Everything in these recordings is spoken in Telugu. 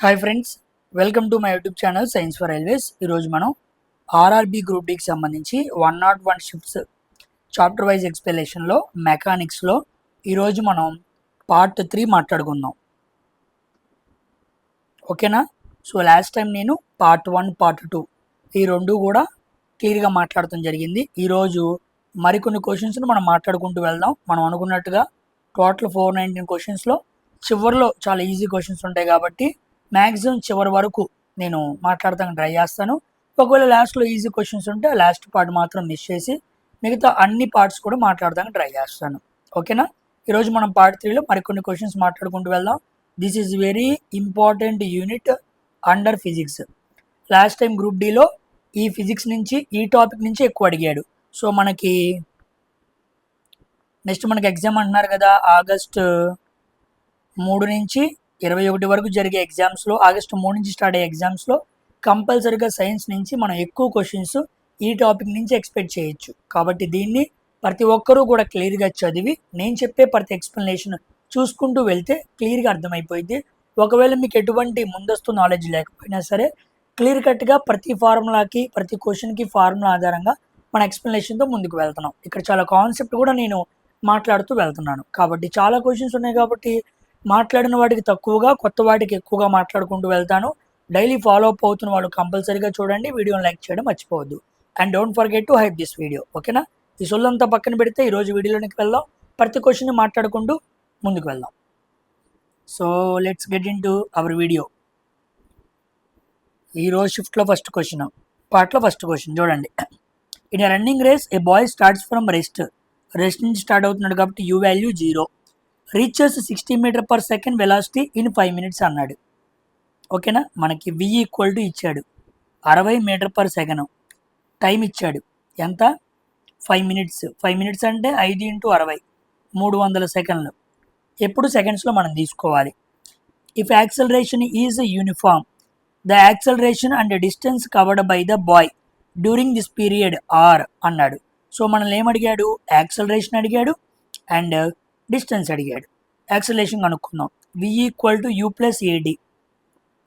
Hi friends, welcome to my YouTube channel science for railways. ఈరోజు మనం ఆర్ఆర్బి గ్రూప్ డికి సంబంధించి 101 షిఫ్ట్స్ చాప్టర్ వైజ్ ఎక్స్ప్లెనేషన్లో మెకానిక్స్లో ఈరోజు మనం పార్ట్ 3 మాట్లాడుకుందాం. ఓకేనా? సో లాస్ట్ టైం నేను పార్ట్ 1 పార్ట్ 2 ఈ రెండు కూడా క్లియర్గా మాట్లాడటం జరిగింది. ఈరోజు మరికొన్ని క్వశ్చన్స్ని మనం మాట్లాడుకుంటూ వెళ్దాం. మనం అనుకున్నట్టుగా టోటల్ 419 క్వశ్చన్స్లో చివరిలో చాలా ఈజీ క్వశ్చన్స్ ఉంటాయి కాబట్టి మ్యాక్సిమం చివరి వరకు నేను మాట్లాడటానికి ట్రై చేస్తాను. ఒకవేళ లాస్ట్లో ఈజీ క్వశ్చన్స్ ఉంటే లాస్ట్ పార్ట్ మాత్రం మిస్ చేసి మిగతా అన్ని పార్ట్స్ కూడా మాట్లాడటానికి ట్రై చేస్తాను. ఓకేనా? ఈరోజు మనం పార్ట్ 3లో మరికొన్ని క్వశ్చన్స్ మాట్లాడుకుంటూ వెళ్దాం. This is very important unit under physics. Last time group డిలో ఈ ఫిజిక్స్ నుంచి ఈ టాపిక్ నుంచి ఎక్కువ అడిగాడు. సో మనకి నెక్స్ట్ మనకి ఎగ్జామ్ అంటున్నారు కదా, ఆగస్టు 3 నుంచి 21 వరకు జరిగే ఎగ్జామ్స్లో, ఆగస్టు 3 నుంచి స్టార్ట్ అయ్యే ఎగ్జామ్స్లో కంపల్సరీగా సైన్స్ నుంచి మనం ఎక్కువ క్వశ్చన్స్ ఈ టాపిక్ నుంచి ఎక్స్పెక్ట్ చేయొచ్చు. కాబట్టి దీన్ని ప్రతి ఒక్కరూ కూడా క్లియర్గా చదివి నేను చెప్పే ప్రతి ఎక్స్ప్లెనేషన్ చూసుకుంటూ వెళ్తే క్లియర్గా అర్థమైపోయింది. ఒకవేళ మీకు ఎటువంటి ముందస్తు నాలెడ్జ్ లేకపోయినా సరే క్లియర్ కట్గా ప్రతి ఫార్ములాకి ప్రతి క్వశ్చన్కి ఫార్ములా ఆధారంగా మన ఎక్స్ప్లెనేషన్తో ముందుకు వెళ్తున్నాం. ఇక్కడ చాలా కాన్సెప్ట్ కూడా నేను మాట్లాడుతూ వెళ్తున్నాను. కాబట్టి చాలా క్వశ్చన్స్ ఉన్నాయి కాబట్టి మాట్లాడిన వాటికి తక్కువగా, కొత్త వాటికి ఎక్కువగా మాట్లాడుకుంటూ వెళ్తాను. డైలీ ఫాలో అప్ అవుతున్న వాళ్ళు కంపల్సరీగా చూడండి, వీడియోని లైక్ చేయడం మర్చిపోవద్దు. And don't forget to hype this video. ఓకేనా? ఈ సొల్లంతా పక్కన పెడితే ఈరోజు వీడియోలోకి వెళ్దాం. ప్రతి క్వశ్చన్ని మాట్లాడుకుంటూ ముందుకు వెళ్దాం. So let's get into our video. ఈరోజు షిఫ్ట్లో ఫస్ట్ క్వశ్చన్, పార్ట్లో ఫస్ట్ క్వశ్చన్ చూడండి. In a running race a boy starts from rest నుంచి స్టార్ట్ అవుతున్నాడు కాబట్టి u value 0, reaches 60 metre per second velocity in 5 minutes అన్నాడు. ఓకేనా? మనకి v ఈక్వల్ టు ఇచ్చాడు 60 మీటర్ పర్ సెకండ్, టైం ఇచ్చాడు ఎంత 5 minutes. 5 minutes అంటే 5 × 60 300 సెకండ్లు. ఎప్పుడు సెకండ్స్లో మనం తీసుకోవాలి. If acceleration is uniform the acceleration and distance covered by the boy during this period are అన్నాడు. సో మనల్ని ఏమడిగాడు? యాక్సలరేషన్ అడిగాడు అండ్ డిస్టెన్స్ అడిగాడు. యాక్సలరేషన్ కనుక్కుందాం. v equal to u plus at.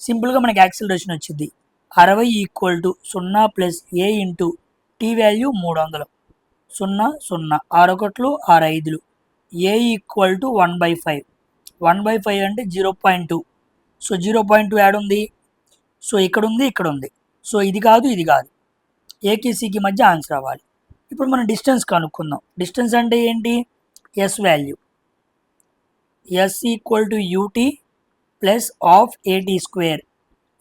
సింపుల్గా మనకి యాక్సలరేషన్ వచ్చింది 60 equal to 0 plus a into t value 300. 0 0 6 ఒకట్లు 6 ఐదులు. a equal to 1/5. 1/5 అంటే 0.2. సో 0.2 యాడ్ ఉంది. సో ఇక్కడ ఉంది, ఇక్కడ ఉంది. సో ఇది కాదు, ఇది కాదు. ఏకి సికి మధ్య ఆన్సర్ అవ్వాలి. ఇప్పుడు మనం డిస్టెన్స్ కనుక్కుందాం. డిస్టెన్స్ అంటే ఏంటి? S value. S equal to UT plus half at square.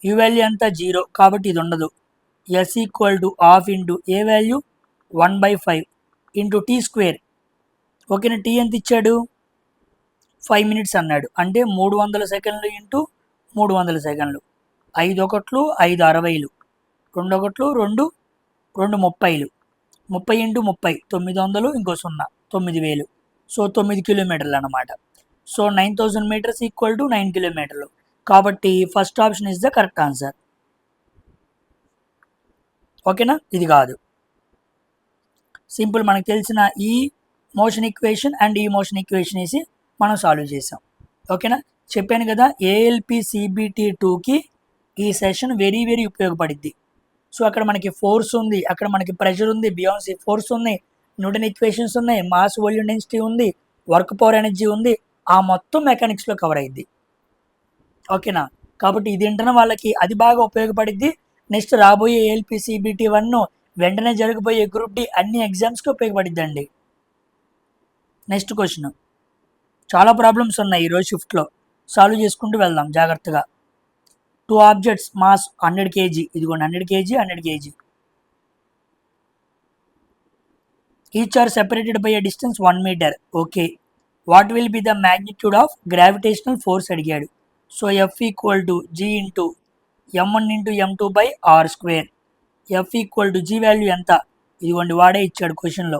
U value అంతా 0 కాబట్టి ఇది ఉండదు. S equal to half into a value 1/5 into t square. ఓకేనా? టీ ఎంత ఇచ్చాడు? 5 minutes అన్నాడు. అంటే 300 సెకండ్లు ఇంటూ 300 సెకండ్లు. 5 ఒకట్లు 5 60లు, 2 ఒకట్లు 2 2 30లు. 30 ఇంటూ 30 900, ఇంకో 0 9000. సో 9 కిలోమీటర్లు అన్నమాట. సో 9000 meters ఈక్వల్ టు 9 కిలోమీటర్లు. కాబట్టి first option is the correct answer. ఓకేనా? ఇది కాదు. సింపుల్ మనకు తెలిసిన ఈ మోషన్ ఈక్వేషన్ అండ్ ఈ మోషన్ ఈక్వేషన్ వేసి మనం సాల్వ్ చేసాం. ఓకేనా? చెప్పాను కదా, ఏఎల్పి సిబిటి 2కి ఈ సెషన్ వెరీ వెరీ ఉపయోగపడిద్ది. సో అక్కడ మనకి ఫోర్స్ ఉంది, అక్కడ మనకి ప్రెషర్ ఉంది, బియాన్స్ ఫోర్స్ ఉన్నాయి, న్యూటన్ ఈక్వేషన్స్ ఉన్నాయి, మాస్ వాల్యూమ్ డెన్సిటీ ఉంది, వర్క్ పవర్ ఎనర్జీ ఉంది. ఆ మొత్తం మెకానిక్స్లో కవర్ అయింది. ఓకేనా? కాబట్టి ఇది వింటున్న వాళ్ళకి అది బాగా ఉపయోగపడిద్ది. నెక్స్ట్ రాబోయే ఏఎల్పి సిబిటి 1 వెంటనే జరగబోయే గ్రూప్ డి అన్ని ఎగ్జామ్స్కి ఉపయోగపడిద్దండి. Next question. చాలా ప్రాబ్లమ్స్ ఉన్నాయి ఈరోజు షిఫ్ట్లో, సాల్వ్ చేసుకుంటూ వెళ్దాం జాగ్రత్తగా. 2 ఆబ్జెక్ట్స్ మాస్ 100 kg. ఇదిగోండి 100 kg 100 kg. Each are separated by a distance 1 meter. Okay. What will be the magnitude of gravitational force అడిగాడు. So F equal to G into m1 into m2 by R square. F equal to G value ఎంత? ఇదిగోండి వాడే ఇచ్చాడు క్వశ్చన్లో.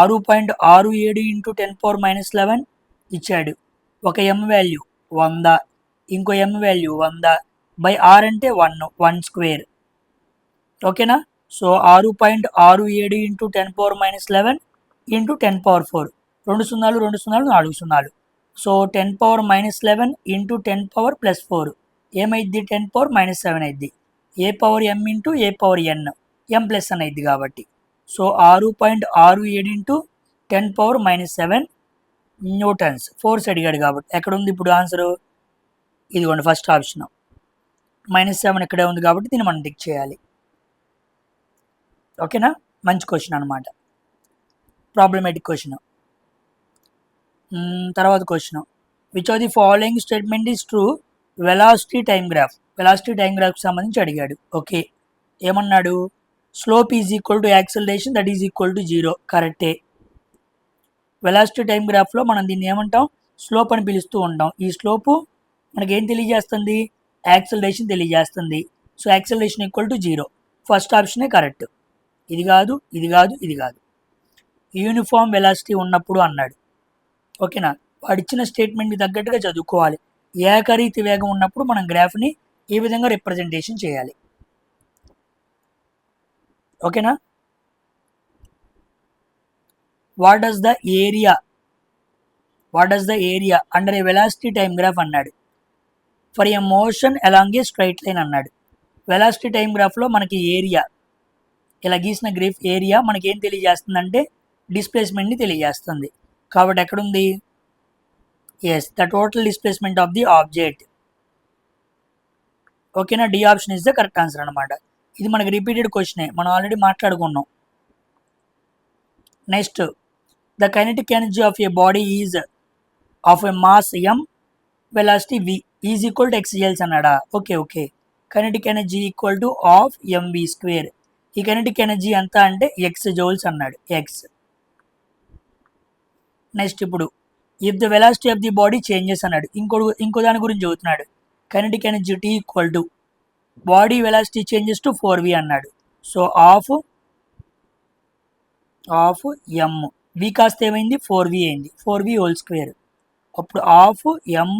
6.67 ఇంటూ 10⁻⁻11 ఇచ్చాడు. ఒక m వాల్యూ 100, ఇంకో m వాల్యూ 100 బై ఆర్ అంటే 1 స్క్వేర్. ఓకేనా? So 6.67 into 10⁻11 into 10⁻4. 2 సున్నాలు 2 సున్నాలు 4 సున్నాలు. సో 10⁻⁻11 ఇంటూ 10⁻+4 ఏమైద్ది 10⁻⁻7 అయింది. ఏ పవర్ ఎం ఇంటూ ఏ పవర్ ఎన్ ఎం ప్లస్ అని అయింది కాబట్టి. సో 6.67 ఇంటూ 10⁻⁻7 న్యూటన్స్ ఫోర్స్ అడిగాడు కాబట్టి ఎక్కడ ఉంది ఇప్పుడు ఆన్సరు? ఇదిగోండి ఫస్ట్ ఆప్షన్. -7 ఇక్కడే ఉంది కాబట్టి దీన్ని మనం టిక్ చేయాలి. ఓకేనా, మంచి క్వశ్చన్ అనమాట, ప్రాబ్లమేటిక్ క్వశ్చన్. తర్వాత question, which of the following statement is true velocity time graph. Velocity time గ్రాఫ్కి సంబంధించి అడిగాడు. ఓకే, ఏమన్నాడు? Slope is equal to acceleration that is equal to 0. కరెక్టే. వెలాసిటీ టైం గ్రాఫ్లో మనం దీన్ని ఏమంటాం? స్లోప్ అని పిలుస్తూ ఉంటాం. ఈ స్లోపు మనకి ఏం తెలియజేస్తుంది? యాక్సలరేషన్ తెలియజేస్తుంది. So acceleration equal to 0. First ఆప్షనే కరెక్ట్. ఇది కాదు, ఇది కాదు, ఇది కాదు. యూనిఫామ్ వెలాసిటీ ఉన్నప్పుడు అన్నాడు. ఓకేనా, వాడిచ్చిన స్టేట్మెంట్కి తగ్గట్టుగా చదువుకోవాలి. ఏకరీతి వేగం ఉన్నప్పుడు మనం గ్రాఫ్ని ఈ విధంగా రిప్రజెంటేషన్ చేయాలి. ఓకేనా. What does the area under a velocity time graph అన్నాడు. For a motion along a straight line అన్నాడు. వెలాసిటీ టైం గ్రాఫ్లో మనకి ఏరియా, ఇలా గీసిన గ్రాఫ్ ఏరియా మనకి ఏం తెలియజేస్తుందంటే డిస్ప్లేస్మెంట్ని తెలియజేస్తుంది. కాబట్టి ఎక్కడుంది? Yes, the total displacement of the object. ఓకేనా, D option is the correct answer అనమాట. ఇది మనకి రిపీటెడ్ క్వశ్చనే, మనం ఆల్రెడీ మాట్లాడుకున్నాం. Next, the kinetic energy of a body is of a mass M velocity V is equal to ఎక్స్ఎల్స్ అన్నాడా? Okay, kinetic energy equal to half MV square. ఈ కైనెటిక్ ఎనర్జీ ఎంత అంటే ఎక్స్ జౌల్స్ అన్నాడు, ఎక్స్. నెక్స్ట్, ఇప్పుడు if the velocity of the body changes అన్నాడు. ఇంకో దాని గురించి చదువుతున్నాడు. Kinetic energy t equal to body velocity changes to 4v అన్నాడు. సో ఆఫ్ ఎం వి కాస్త ఏమైంది? 4v అయింది, 4v హోల్ స్క్వేర్. అప్పుడు ఆఫ్ ఎం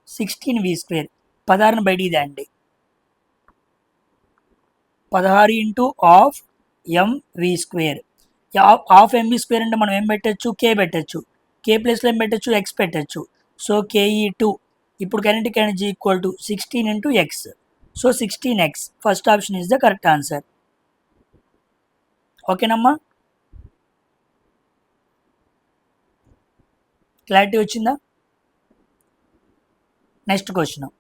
16v స్క్వేర్. 16ని బయటికి దాండి, 16 into half MV square. Half MV square అంటే మనం ఏం పెట్టచ్చు? కే పెట్టచ్చు. కే ప్లేస్లో ఏం పెట్టచ్చు? ఎక్స్ పెట్టచ్చు. సో కేఈ2. ఇప్పుడు kinetic energy equal to 16 into X. So 16x. First option is the correct answer. ఓకేనమ్మా, క్లారిటీ వచ్చిందా? Next question,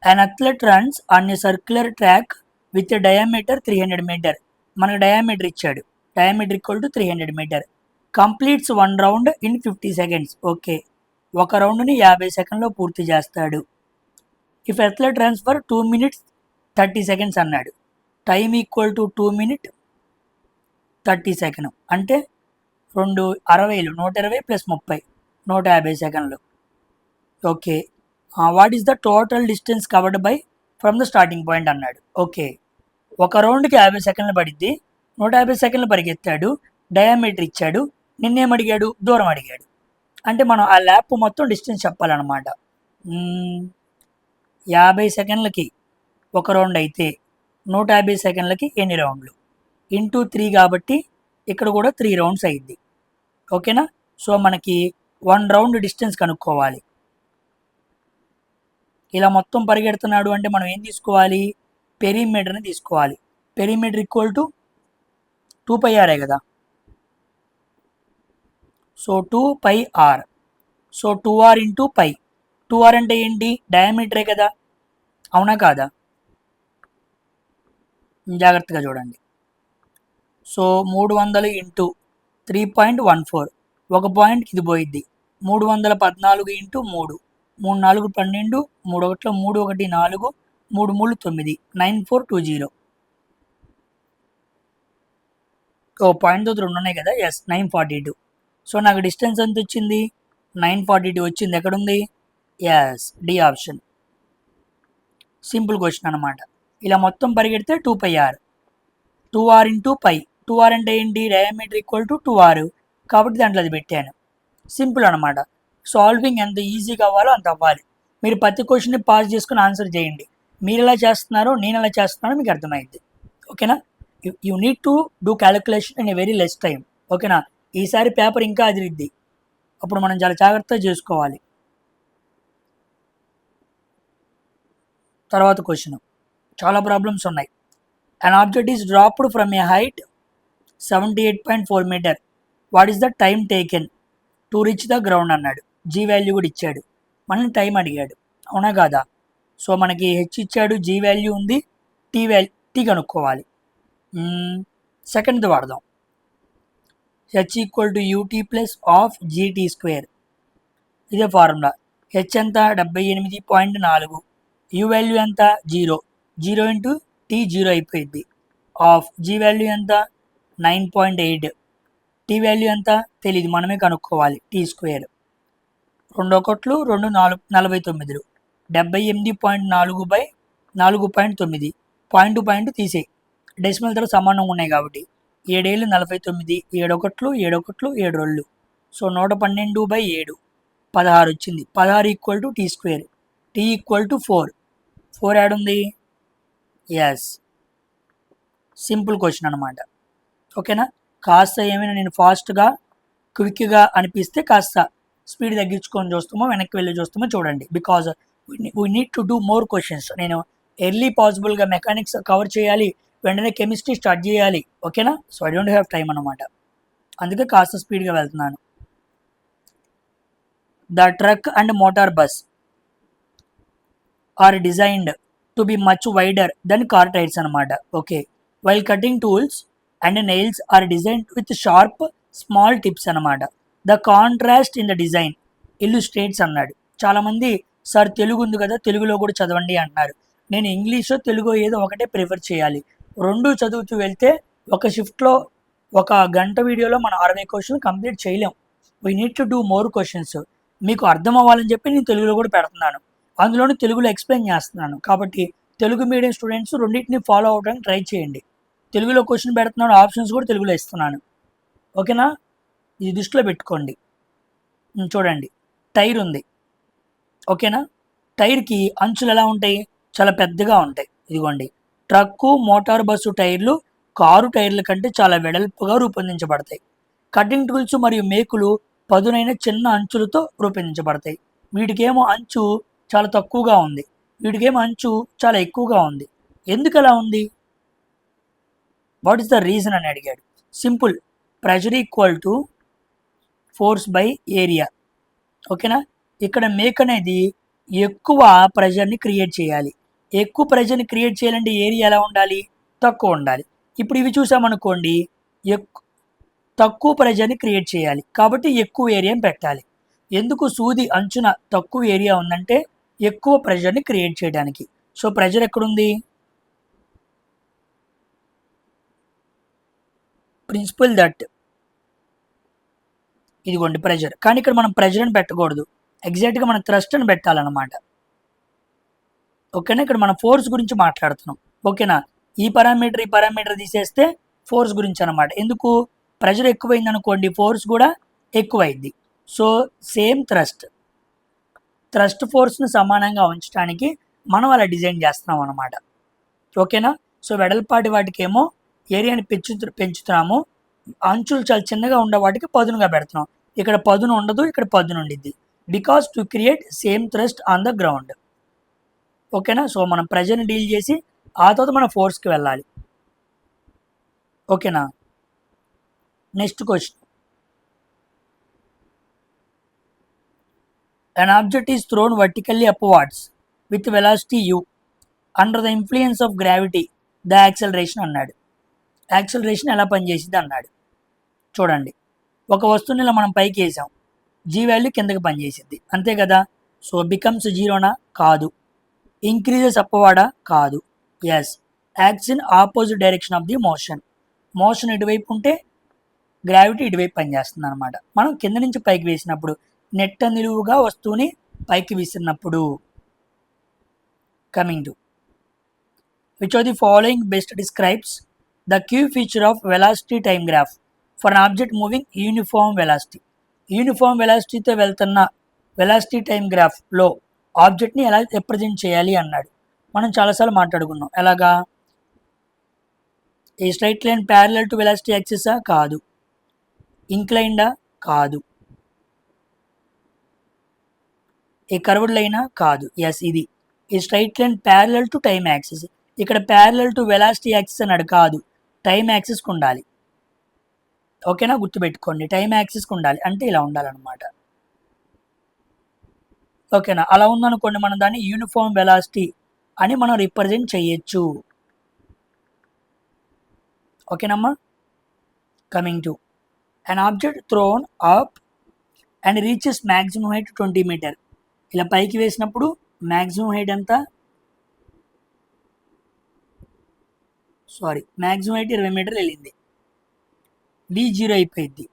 an athlete runs on a circular track with a diameter 300 meter. మనకు డయామీటర్ ఇచ్చాడు, diameter equal to 300 metre. Completes 1 round in 50 seconds. Okay, ఒక రౌండ్ని 50 సెకండ్లో పూర్తి చేస్తాడు. If athlete runs for 2 minutes 30 seconds అన్నాడు. Time equal to 2 minutes 30 seconds అంటే 260, 120 + 30, 150 సెకండ్లు. Okay, what is the total distance covered buy from the starting point అన్నాడు. ఓకే, ఒక రౌండ్కి 50 సెకండ్లు పడిద్ది, 150 సెకండ్లు పరిగెత్తాడు, డయామీటర్ ఇచ్చాడు, నిన్నేం అడిగాడు? దూరం అడిగాడు. అంటే మనం ఆ ల్యాప్ మొత్తం డిస్టెన్స్ చెప్పాలన్నమాట. 50 సెకండ్లకి ఒక రౌండ్ అయితే 150 సెకండ్లకి ఎన్ని రౌండ్లు? ఇంటూ 3 కాబట్టి ఇక్కడ కూడా 3 రౌండ్స్ అయ్యిద్ది. ఓకేనా, సో మనకి 1 రౌండ్ డిస్టెన్స్ కనుక్కోవాలి. ఇలా మొత్తం పరిగెడుతున్నాడు అంటే మనం ఏం తీసుకోవాలి? పెరిమీటర్ని తీసుకోవాలి. పెరిమీటర్ ఈక్వల్ టు 2πr కదా. So 2πr. So 2r into π. 2r అంటే ఏంటి? డయామీటరే కదా, అవునా కాదా? జాగ్రత్తగా చూడండి. సో 300 ఇంటూ 3.14, ఒక పాయింట్కి ఇది పోయిద్ది. 314 ఇంటూ 3, 3 4 12, 3 1 3 1 4, 3 3 9, 9420. పాయింట్తో 2 ఉన్నాయి కదా. ఎస్, 942. సో నాకు డిస్టెన్స్ ఎంత వచ్చింది? 942 వచ్చింది. ఎక్కడుంది? Yes, D option. Simple question అనమాట. ఇలా మొత్తం పరిగెడితే 2πr, 2r ఇంటూ π. 2r అంటే ఏంటి? డయామీటర్ ఈక్వల్ టు 2r కాబట్టి దాంట్లో అది పెట్టాను. సింపుల్ అనమాట. సాల్వింగ్ ఎంత ఈజీగా అవ్వాలో అంత అవ్వాలి. మీరు ప్రతి క్వశ్చన్ని పాజ్ చేసుకుని ఆన్సర్ చేయండి. మీరు ఎలా చేస్తున్నారో నేను ఎలా చేస్తున్నారో మీకు అర్థమైంది. ఓకేనా, you need to do calculation in a very less time. ఓకేనా, ఈసారి పేపర్ ఇంకా అదిరిద్ది, అప్పుడు మనం చాలా జాగ్రత్తగా చేసుకోవాలి. తర్వాత క్వశ్చన్, చాలా ప్రాబ్లమ్స్ ఉన్నాయి. An object is dropped from a height 78.4 metre. What is the time taken to reach the ground అన్నాడు. జీ వాల్యూ కూడా ఇచ్చాడు, మనల్ని టైం అడిగాడు, అవునా కాదా? సో మనకి హెచ్ ఇచ్చాడు, జీ వాల్యూ ఉంది, టీ కనుక్కోవాలి. సెకండ్ది వాడదాం. H equal to UT plus half GT square, ఇదే ఫార్ములా. హెచ్ ఎంత 78.4, యూ వాల్యూ ఎంత 0, 0 ఇంటూ టీ 0 అయిపోయింది. ఆఫ్ జీ వాల్యూ ఎంత 9.8, టీ వాల్యూ ఎంత తెలియదు, మనమే కనుక్కోవాలి. టీ స్క్వేర్ 2 ఒకట్లు 2 49, 78.4/4.9, పాయింట్ పాయింట్ తీసేయి, డెసిమల్ తర్వాత సమానంగా ఉన్నాయి కాబట్టి. 7 49, 7 ఒకట్లు 7 ఒకట్లు 7 2, సో 112/7, 16 వచ్చింది. 16 equal to tea square, t equal to 4 యాడ్ ఉంది. ఎస్, సింపుల్ క్వశ్చన్ అనమాట. ఓకేనా, కాస్త ఏమైనా నేను ఫాస్ట్గా క్విక్గా అనిపిస్తే కాస్త స్పీడ్ తగ్గించుకొని చూస్తామో వెనక్కి వెళ్ళి చూస్తామో చూడండి. Because we need to do more questions. నేను ఎర్లీ పాసిబుల్గా మెకానిక్స్ కవర్ చేయాలి, వెంటనే కెమిస్ట్రీ స్టార్ట్ చేయాలి. ఓకేనా, so I don't have time అనమాట, అందుకే కాస్త స్పీడ్గా వెళ్తున్నాను. The truck and motor bus are designed to be much wider than car tyres అనమాట. Okay, while cutting tools and nails are designed with sharp small tips అనమాట. The contrast in the design illustrates అన్నాడు. చాలామంది సార్ తెలుగు ఉంది కదా, తెలుగులో కూడా చదవండి అంటున్నారు. నేను ఇంగ్లీష్ తెలుగు ఏదో ఒకటే ప్రిఫర్ చేయాలి. రెండు చదువుతూ వెళ్తే ఒక షిఫ్ట్లో ఒక గంట వీడియోలో మనం 60 క్వశ్చన్లు కంప్లీట్ చేయలేం. We need to do more questions. మీకు అర్థం అవ్వాలని చెప్పి నేను తెలుగులో కూడా పెడుతున్నాను, అందులోనే తెలుగులో ఎక్స్ప్లెయిన్ చేస్తున్నాను. కాబట్టి తెలుగు మీడియం స్టూడెంట్స్ రెండింటిని ఫాలో అవడానికి ట్రై చేయండి. తెలుగులో క్వశ్చన్ పెడుతున్నాను, ఆప్షన్స్ కూడా తెలుగులో ఇస్తున్నాను. ఓకేనా, ఇది దృష్టిలో పెట్టుకోండి. చూడండి, టైర్ ఉంది. ఓకేనా, టైర్కి అంచులు ఎలా ఉంటాయి, చాలా పెద్దగా ఉంటాయి. ఇదిగోండి, ట్రక్కు మోటార్ బస్సు టైర్లు కారు టైర్ల కంటే చాలా వెడల్పుగా రూపొందించబడతాయి. కటింగ్ టూల్స్ మరియు మేకులు పదునైన చిన్న అంచులతో రూపొందించబడతాయి. వీటికేమో అంచు చాలా తక్కువగా ఉంది, వీటికేమో అంచు చాలా ఎక్కువగా ఉంది. ఎందుకు అలా ఉంది? వాట్ ఈస్ ద రీజన్ అని అడిగాడు. Simple, pressure equal to force by area. ఓకేనా, ఇక్కడ మేక్ అనేది ఎక్కువ ప్రెషర్ని క్రియేట్ చేయాలి. ఎక్కువ ప్రెషర్ని క్రియేట్ చేయాలంటే ఏరియా ఎలా ఉండాలి, తక్కువ ఉండాలి. ఇప్పుడు ఇవి చూసామనుకోండి, తక్కువ ప్రెషర్ని క్రియేట్ చేయాలి కాబట్టి ఎక్కువ ఏరియాని పెట్టాలి. ఎందుకు సూది అంచున తక్కువ ఏరియా ఉందంటే ఎక్కువ ప్రెషర్ని క్రియేట్ చేయడానికి. సో ప్రెషర్ ఎక్కడుంది, ప్రిన్సిపల్ దట్, ఇదిగోండి ప్రెషర్. కానీ ఇక్కడ మనం ప్రెషర్ అని పెట్టకూడదు, ఎగ్జాక్ట్గా మనం థ్రస్ట్ అని పెట్టాలన్నమాట. ఓకేనా, ఇక్కడ మనం ఫోర్స్ గురించి మాట్లాడుతున్నాం. ఓకేనా, ఈ పారామీటర్ తీసేస్తే ఫోర్స్ గురించి అనమాట. ఎందుకు, ప్రెషర్ ఎక్కువైంది అనుకోండి ఫోర్స్ కూడా ఎక్కువైంది. సో సేమ్ థ్రస్ట్ ఫోర్స్ని సమానంగా ఉంచడానికి మనం అలా డిజైన్ చేస్తున్నాం అనమాట. ఓకేనా, సో వెడల్పాటి వాటికేమో ఏరియాని పెంచుతున్నాము, అంచులు చాలా చిన్నగా ఉండే వాటికి పదునుగా పెడుతున్నాం. ఇక్కడ పదును ఉండదు, ఇక్కడ పదును ఉండిద్ది. Because to create same thrust on the ground. ఓకేనా, సో మనం ప్రెషర్ని డీల్ చేసి ఆ తర్వాత మనం ఫోర్స్కి వెళ్ళాలి. ఓకేనా, next question. An object is thrown vertically upwards with velocity u under the influence of gravity, the acceleration అన్నాడు. యాక్సలరేషన్ ఎలా పనిచేసింది అన్నాడు. చూడండి, ఒక వస్తువుని ఇలా మనం పైకి వేసాం, జీ వాల్యూ కిందకి పనిచేసింది, అంతే కదా. సో బికమ్స్ జీరోనా, కాదు. ఇంక్రీజెస్ అప్వార్డా, కాదు. Yes, acts in opposite direction of the motion ఇటువైపు ఉంటే గ్రావిటీ ఇటువైపు పనిచేస్తుంది అనమాట. మనం కింద నుంచి పైకి వేసినప్పుడు, నెట్ట నిలువుగా వస్తువుని పైకి విసిరినప్పుడు. Coming to which of the following best describes the key feature of velocity time graph for an object moving uniform velocity. Uniform వెలాసిటీతో వెళ్తున్న వెలాసిటీ టైమ్ గ్రాఫ్లో ఆబ్జెక్ట్ని ఎలా రిప్రజెంట్ చేయాలి అన్నాడు. మనం చాలాసార్లు మాట్లాడుకున్నాం. ఎలాగా, a straight line parallel to velocity యాక్సిసా? కాదు. ఇంక్లైన్డా? కాదు. ఏ కర్వ్డ్ లైనా? కాదు. ఎస్, ఇది ఈ straight line parallel to time axis. ఇక్కడ ప్యారలల్ టు వెలాసిటీ యాక్సిస్ అన్నాడు, కాదు, టైమ్ యాక్సిస్కి ఉండాలి. ఓకేనా, గుర్తుపెట్టుకోండి, టైమ్ యాక్సిస్కి ఉండాలి, అంటే ఇలా ఉండాలన్నమాట. ఓకేనా, అలా ఉందనుకోండి మనం దాన్ని యూనిఫామ్ వెలాసిటీ అని మనం రిప్రజెంట్ చేయొచ్చు. ఓకేనమ్మా. Coming to an object thrown up and reaches maximum height 20 metre. ఇలా పైకి వేసినప్పుడు మ్యాక్సిమం హైట్ ఎంత? మ్యాక్సిమం హైట్ 20 మీటర్లు వెళ్ళింది. బి 0 అయిపోయింది.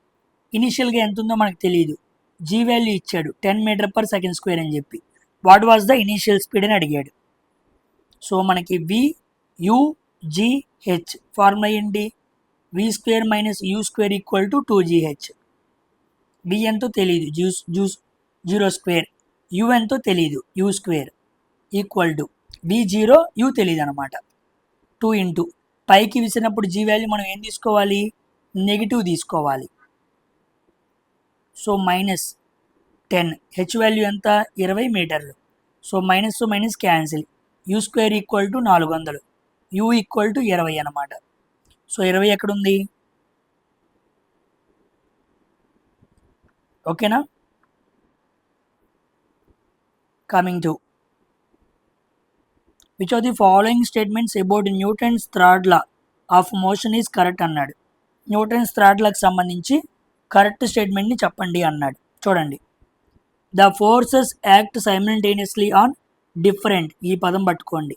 ఇనిషియల్గా ఎంత ఉందో మనకు తెలియదు. జీ వాల్యూ ఇచ్చాడు 10 మీటర్ పర్ సెకండ్ స్క్వేర్ అని చెప్పి. What was the initial speed అని అడిగాడు. సో మనకి V U G H formula ఏంటి? V square minus U square equal to 2gh. V ఎంతో తెలియదు, జీరో స్క్వేర్. యూ ఎంతో తెలియదు, U square equal to V 0, U తెలియదు అనమాట. 2 ఇంటూ పైకి విసిరినప్పుడు జీ వాల్యూ మనం ఏం తీసుకోవాలి? నెగిటివ్ తీసుకోవాలి. సో -10. హెచ్ వాల్యూ ఎంత? 20 మీటర్లు. So minus to minus cancel. U square equal to 400, u equal to 20 అనమాట. సో 20 ఎక్కడుంది? ఓకేనా. Coming to which of the following statements about Newton's third law of motion is correct అన్నాడు. న్యూటన్స్ థర్డ్ లాకి సంబంధించి కరెక్ట్ స్టేట్మెంట్ని చెప్పండి అన్నాడు. చూడండి, the forces act simultaneously on different, ఈ పదం పట్టుకోండి,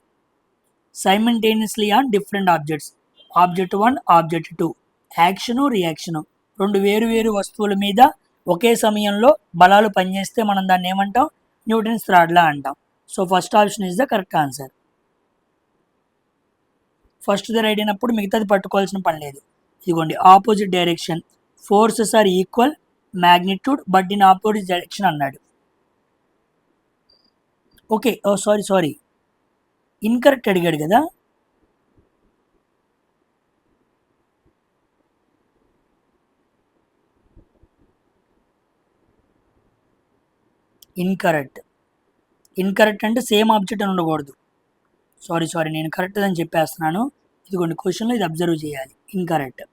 simultaneously on different objects. Object 1, object 2, action reaction, రెండు వేరు వేరు వస్తువుల మీద ఒకే సమయంలో బలాలు పనిచేస్తే మనం దాన్ని ఏమంటాం? న్యూటన్స్ థర్డ్ లా అంటాం. So first option is the correct answer. ఫస్ట్ది రైట్ అయినప్పుడు మిగతాది పట్టుకోవాల్సిన పని లేదు. ఇదిగోండి, opposite direction forces are equal magnitude but in opposite direction అన్నాడు. ఓకే, సారీ, ఇన్కరెక్ట్ అడిగాడు కదా. ఇన్కరెక్ట్ అంటే సేమ్ ఆబ్జెక్ట్ అని ఉండకూడదు. సారీ, నేను కరెక్ట్ అని చెప్పేస్తున్నాను. ఇదిగోండి, క్వశ్చన్లో ఇది అబ్జర్వ్ చేయాలి. ఇన్కరెక్ట్,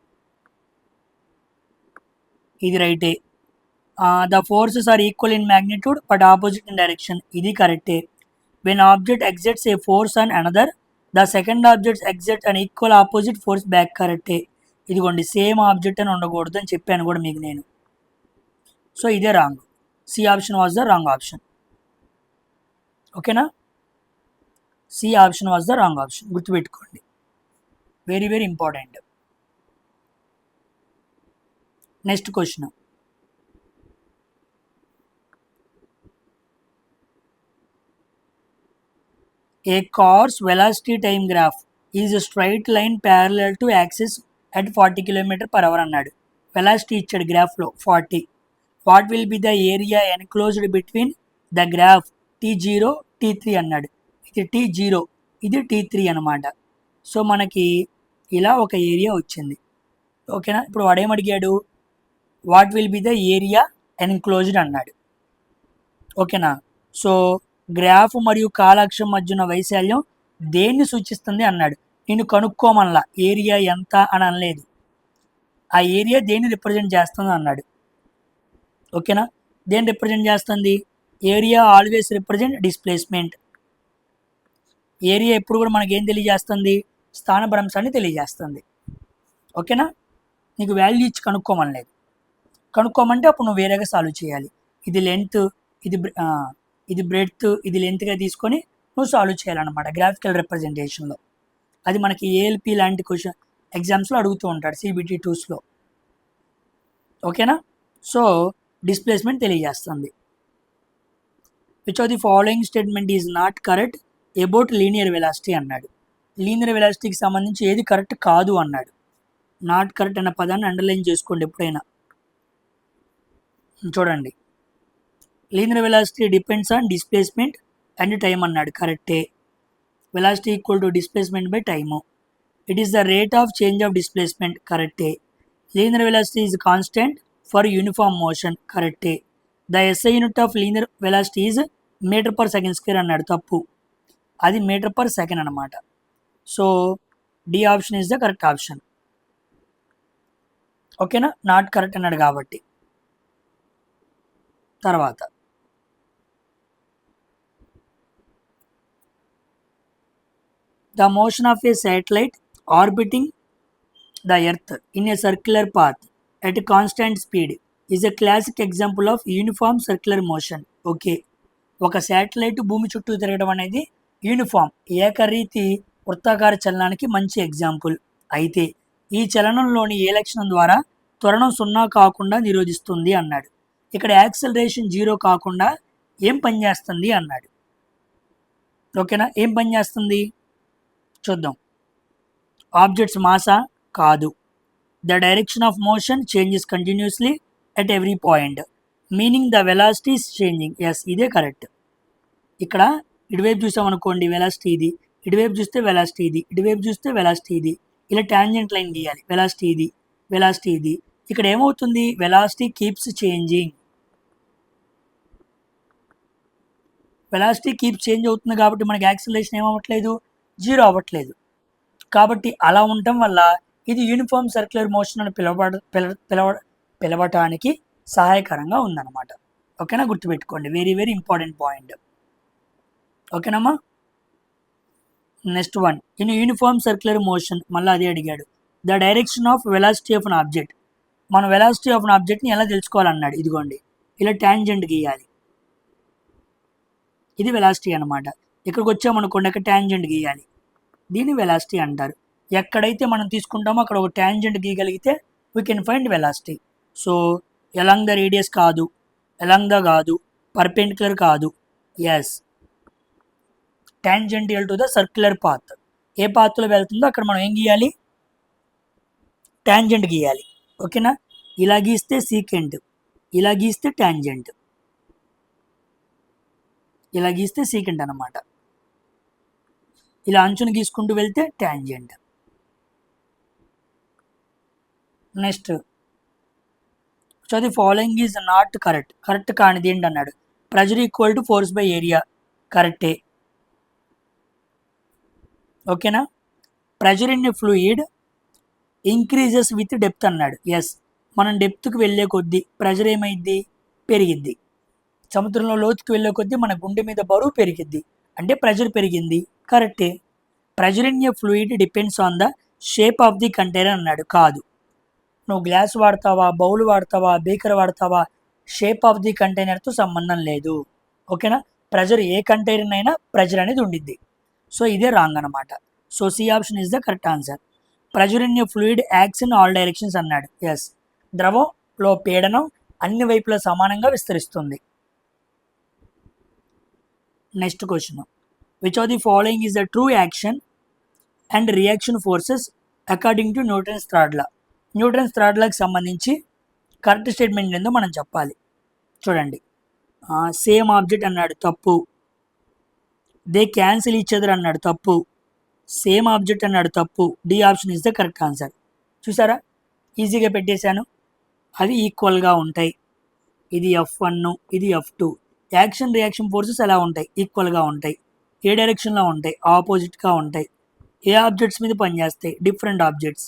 ఇది రైటే. The forces are equal in magnitude but opposite in direction, ఇది కరెక్టే. When object exerts a force on another the second object exert and equal opposite force back, కరెక్టే. ఇదిగోండి, సేమ్ ఆబ్జెక్ట్ అని ఉండకూడదు అని చెప్పాను కూడా మీకు నేను. సో ఇదే wrong. C option was the wrong option. ఓకేనా, C option was the wrong option, గుర్తుపెట్టుకోండి, very very important. Next question, a car's velocity time graph is a straight line parallel to axis at 40 km/h అన్నాడు. వెలాసిటీ ఇచ్చాడు గ్రాఫ్లో 40. What will be the area enclosed between the graph T0 T3 అన్నాడు. ఇది T0, ఇది T3 అనమాట. సో మనకి ఇలా ఒక ఏరియా వచ్చింది. ఓకేనా, ఇప్పుడు వాడేమడిగాడు? What will be the area enclosed అన్నాడు. ఓకేనా, సో గ్రాఫ్ మరియు కాలాక్షం మధ్య ఉన్న వైశాల్యం దేన్ని సూచిస్తుంది అన్నాడు. నేను కనుక్కోమల్లా ఏరియా ఎంత అని అనలేదు, ఆ ఏరియా దేన్ని రిప్రజెంట్ చేస్తుంది అన్నాడు. ఓకేనా, దేన్ని రిప్రజెంట్ చేస్తుంది? Area always represent displacement. Area ఎప్పుడు కూడా మనకి ఏం తెలియజేస్తుంది? స్థానభ్రంశాన్ని తెలియజేస్తుంది. ఓకేనా, నీకు వాల్యూ ఇచ్చి కనుక్కోమనలేదు. కనుక్కోమంటే అప్పుడు నువ్వు వేరేగా సాల్వ్ చేయాలి. ఇది లెంత్, ఇది బ్రెడ్త్, ఇది లెంత్గా తీసుకొని నువ్వు సాల్వ్ చేయాలన్నమాట గ్రాఫికల్ రిప్రజెంటేషన్లో. అది మనకి ఏఎల్పి లాంటి క్వశ్చన్ ఎగ్జామ్స్లో అడుగుతూ ఉంటాడు, సిబిటి 2స్లో. ఓకేనా, సో డిస్ప్లేస్మెంట్ తెలియజేస్తుంది. Which of the following statement is not correct about linear velocity అన్నాడు. లీనియర్ వెలాసిటీకి సంబంధించి ఏది కరెక్ట్ కాదు అన్నాడు. నాట్ కరెక్ట్ అన్న పదాన్ని అండర్లైన్ చేసుకోండి ఎప్పుడైనా. చూడండి, linear velocity depends on displacement and time అన్నాడు. కరెక్టే. Velocity equal to displacement by time. It is the rate of change of displacement, కరెక్టే. Linear velocity is constant for uniform motion, కరెక్టే. The SI unit of linear velocity is metre per second square అన్నాడు, తప్పు. అది మీటర్ పర్ సెకండ్ అనమాట. So D option is the correct option. ఓకేనా, నాట్ కరెక్ట్ అన్నాడు కాబట్టి. తర్వాత the motion of A satellite orbiting the earth in a circular path at constant speed is a classic example of uniform circular motion. Okay, ఒక శాటిలైట్ భూమి చుట్టూ తిరగడం అనేది యూనిఫామ్ ఏకరీతి వృత్తాకార చలనానికి మంచి ఎగ్జాంపుల్. అయితే ఈ చలనంలోని ఏ లక్షణం ద్వారా త్వరణం 0 కాకుండా నిరోధిస్తుంది అన్నాడు. ఇక్కడ యాక్సలరేషన్ 0 కాకుండా ఏం పనిచేస్తుంది అన్నాడు. ఓకేనా, ఏం పనిచేస్తుంది చూద్దాం. ఆబ్జెక్ట్స్ మాసా? కాదు. The direction of motion changes continuously at every point meaning the velocity is changing. Yes, ఇదే కరెక్ట్. ఇక్కడ ఇటువైపు చూసామనుకోండి వెలాసిటీ ఇది, ఇటువైపు చూస్తే వెలాసిటీ ఇది, ఇటువైపు చూస్తే వెలాసిటీ ఇది, ఇలా టాంజెంట్ లైన్ గీయాలి. వెలాసిటీ ఇది, వెలాసిటీ ఇది. ఇక్కడ ఏమవుతుంది, velocity keeps changing. Velocity keep change అవుతుంది కాబట్టి మనకి యాక్సిలరేషన్ ఏమవ్వట్లేదు, 0 అవ్వట్లేదు. కాబట్టి అలా ఉండటం వల్ల ఇది యూనిఫామ్ సర్క్యులర్ మోషన్ అని పిలవటానికి సహాయకరంగా ఉందన్నమాట. ఓకేనా, గుర్తుపెట్టుకోండి, వెరీ వెరీ ఇంపార్టెంట్ పాయింట్. ఓకేనమ్మా. Next one, in uniform circular motion మళ్ళీ అదే అడిగాడు. The direction of velocity of an object. మనం వెలాసిటీ ఆఫ్ అన్ ఆబ్జెక్ట్ని ఎలా తెలుసుకోవాలన్నాడు. ఇదిగోండి, ఇలా టాంజెంట్ గీయాలి. ఇది వెలాసిటీ అనమాట. ఇక్కడికి వచ్చామనుకోండి, అక్కడ టాంజెంట్ గీయాలి. దీన్ని వెలాసిటీ అంటారు. ఎక్కడైతే మనం తీసుకుంటామో అక్కడ ఒక టాంజెంట్ గీయగలిగితే we can find velocity. So along the radius కాదు, ఎలాంగ్ ద కాదు, పర్పెండిక్యులర్ కాదు. Yes, tangential to the circular path. ఏ పాత్లో వెళ్తుందో అక్కడ మనం ఏం గీయాలి, టాంజెంట్ గీయాలి. ఓకేనా, ఇలా గీస్తే సీకెంట్, ఇలా గీస్తే టాంజెంట్, ఇలా గీస్తే సీకెంట్ అనమాట. ఇలా అంచును గీసుకుంటూ వెళ్తే tangent. Next, so the following is not correct. Correct కానిది ఏంటి అన్నాడు. Pressure equal to force by area, కరెక్టే. ఓకేనా, pressure in fluid increases with depth అన్నాడు. ఎస్, మనం డెప్త్కి వెళ్ళే కొద్దీ ప్రెజర్ ఏమైద్ది, పెరిగిద్ది. సముద్రంలో లోతుకి వెళ్ళే కొద్దీ మన గుండె మీద బరువు పెరిగిద్ది, అంటే ప్రెజర్ పెరిగింది, కరెక్టే. Pressure in a fluid depends on the shape of the container అన్నాడు. కాదు. నువ్వు గ్లాస్ వాడతావా, బౌల్ వాడతావా, బీకర్ వాడతావా, షేప్ ఆఫ్ ది కంటైనర్తో సంబంధం లేదు. ఓకేనా, ప్రెజర్ ఏ కంటైనర్ అయినా ప్రెజర్ అనేది ఉండిద్ది. సో ఇదే రాంగ్ అనమాట. So C option is the correct answer. Pressure in a fluid acts in all directions అన్నాడు. ఎస్, ద్రవంలో పీడనం అన్ని వైపులా సమానంగా విస్తరిస్తుంది. Next question, which of the following is the true action and reaction forces according to Newton's third law. Newton's third లాకి సంబంధించి కరెక్ట్ స్టేట్మెంట్ ఏందో మనం చెప్పాలి. చూడండి, సేమ్ ఆబ్జెక్ట్ అన్నాడు, తప్పు. దే క్యాన్సిల్ ఈచ్ అదర్ అన్నాడు, తప్పు. సేమ్ ఆబ్జెక్ట్ అన్నాడు, తప్పు. D option is the correct answer. చూసారా, ఈజీగా పెట్టేశాను. అవి ఈక్వల్గా ఉంటాయి. ఇది F1, ఇది F2. యాక్షన్ రియాక్షన్ ఫోర్సెస్ ఎలా ఉంటాయి, ఈక్వల్గా ఉంటాయి. ఏ డైరెక్షన్లో ఉంటాయి, ఆపోజిట్గా ఉంటాయి. ఏ ఆబ్జెక్ట్స్ మీద పనిచేస్తాయి, డిఫరెంట్ ఆబ్జెక్ట్స్.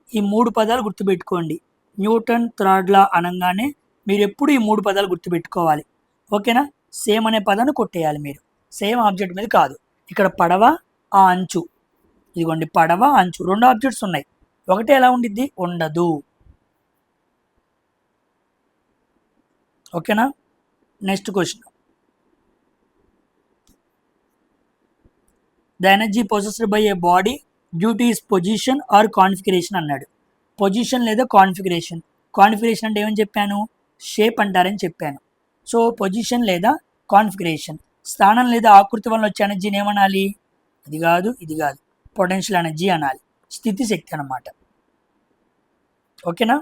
ఈ 3 పదాలు గుర్తుపెట్టుకోండి. న్యూటన్ థర్డ్ లా అనగానే మీరు ఎప్పుడు ఈ 3 పదాలు గుర్తుపెట్టుకోవాలి. ఓకేనా, సేమ్ అనే పదాన్ని కొట్టేయాలి మీరు, సేమ్ ఆబ్జెక్ట్ మీద కాదు. ఇక్కడ పడవ, ఆ అంచు, ఇదిగోండి పడవ, అంచు, 2 ఆబ్జెక్ట్స్ ఉన్నాయి. ఒకటే ఎలా ఉండిద్ది, ఉండదు. ఓకేనా. Next question, the energy possessed by a body due to his position or configuration అన్నాడు. పొజిషన్ లేదా కాన్ఫిగరేషన్. కాన్ఫిగరేషన్ అంటే ఏమని చెప్పాను, షేప్ అంటారని చెప్పాను. సో పొజిషన్ లేదా కాన్ఫిగరేషన్, స్థానం లేదా ఆకృతి వల్ల వచ్చే ఎనర్జీని ఏమనాలి, అది కాదు ఇది కాదు, పొటెన్షియల్ ఎనర్జీ అనాలి. స్థితి శక్తి అన్నమాట. ఓకేనా.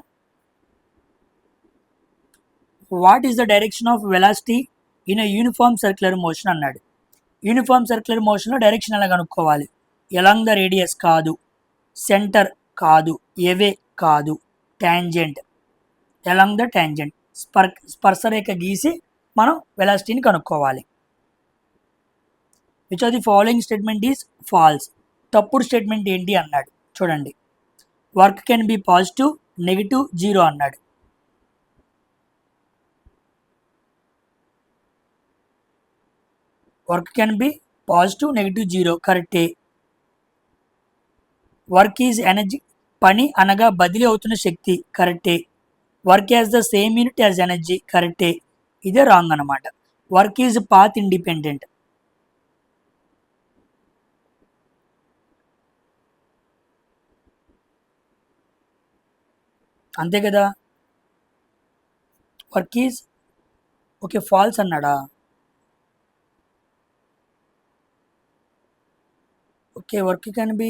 What is the direction of velocity in a uniform circular motion అన్నాడు. యూనిఫామ్ సర్క్యులర్ మోషన్లో డైరెక్షన్ ఎలా కనుక్కోవాలి, ఎలాంగ్ ద రేడియస్ కాదు, సెంటర్ కాదు, ఎవే కాదు, ట్యాంజెంట్, ఎలాంగ్ ద ట్యాంజెంట్, స్పర్శరేఖ గీసి మనం వెలాసిటీని కనుక్కోవాలి. Which of the following statement is false? తప్పుడు స్టేట్మెంట్ ఏంటి అన్నాడు. చూడండి, work can be positive, negative, zero అన్నాడు. Work can be positive, negative, zero కరెక్టే. వర్క్ ఈజ్ ఎనర్జీ, పని అనగా బదిలీ అవుతున్న శక్తి కరెక్టే. Work as the same unit as energy కరెక్టే. ఇదే రాంగ్ అనమాట. Work is path independent. అంతే కదా. వర్క్ ఈజ్ ఓకే ఫాల్స్ అన్నాడా? Okay, work can be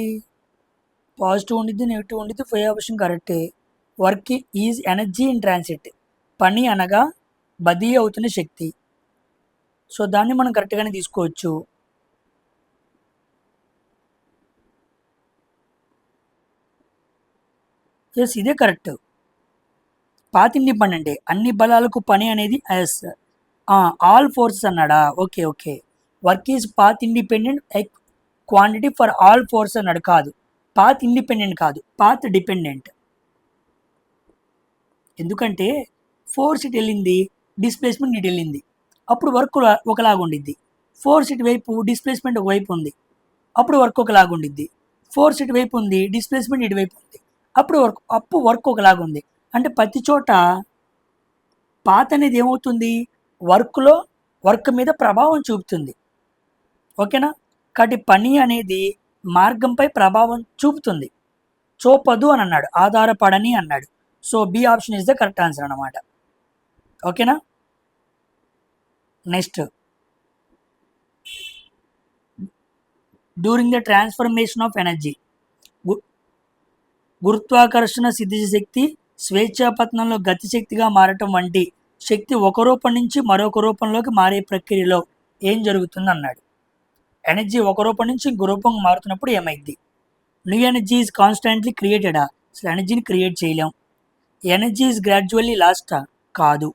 positive ఉండిద్ది, నెగిటివ్ ఉండిద్ది, ఫైవ్ ఆప్షన్ కరెక్టే. Work is energy in transit, పని అనగా బదిలీ అవుతున్న శక్తి. సో దాన్ని మనం కరెక్ట్గానే తీసుకోవచ్చు. ఎస్, ఇదే కరెక్ట్. పాత్ ఇండిపెండెంటే, అన్ని బలాలకు పని అనేది ఎస్. ఆల్ ఫోర్సెస్ అన్నాడా? Okay okay. Work is path independent quantity for all force అన్నాడు. కాదు, పాత్ ఇండిపెండెంట్ కాదు, పాత్ డిపెండెంట్. ఎందుకంటే ఫోర్స్ ఇటు వెళ్ళింది, డిస్ప్లేస్మెంట్ ఇటు వెళ్ళింది, అప్పుడు వర్క్ ఒకలాగా ఉండిద్ది. ఫోర్స్ ఇటు వైపు, డిస్ప్లేస్మెంట్ ఒకవైపు ఉంది, అప్పుడు వర్క్ ఒకలాగా ఉండిద్ది. ఫోర్స్ ఇటు వైపు ఉంది, డిస్ప్లేస్మెంట్ ఇటువైపు ఉంది, అప్పుడు వర్క్ ఒకలాగా ఉంది. అంటే ప్రతి చోట పాత్ అనేది ఏమవుతుంది, వర్క్ మీద ప్రభావం చూపుతుంది. ఓకేనా. కాబట్టి పని అనేది మార్గంపై ప్రభావం చూపుతుంది, చూపదు అని అన్నాడు, ఆధారపడని అన్నాడు. So B option is the correct answer అన్నమాట. ఓకేనా. Next, during the transformation of energy, గురుత్వాకర్షణ స్థితిజ శక్తి స్వేచ్ఛాపతనంలో గతిశక్తిగా మారటం వంటి శక్తి ఒక రూపం నుంచి మరొక రూపంలోకి మారే ప్రక్రియలో ఏం జరుగుతుంది అన్నాడు. ఎనర్జీ ఒక రూపం నుంచి ఇంకో రూపం మారుతున్నప్పుడు ఏమైంది? న్యూ ఎనర్జీ ఈజ్ కాన్స్టెంట్లీ క్రియేటెడా? అసలు ఎనర్జీని క్రియేట్ చేయలేం. ఎనర్జీ ఈజ్ గ్రాడ్యువల్లీ లాస్టా? కాదు.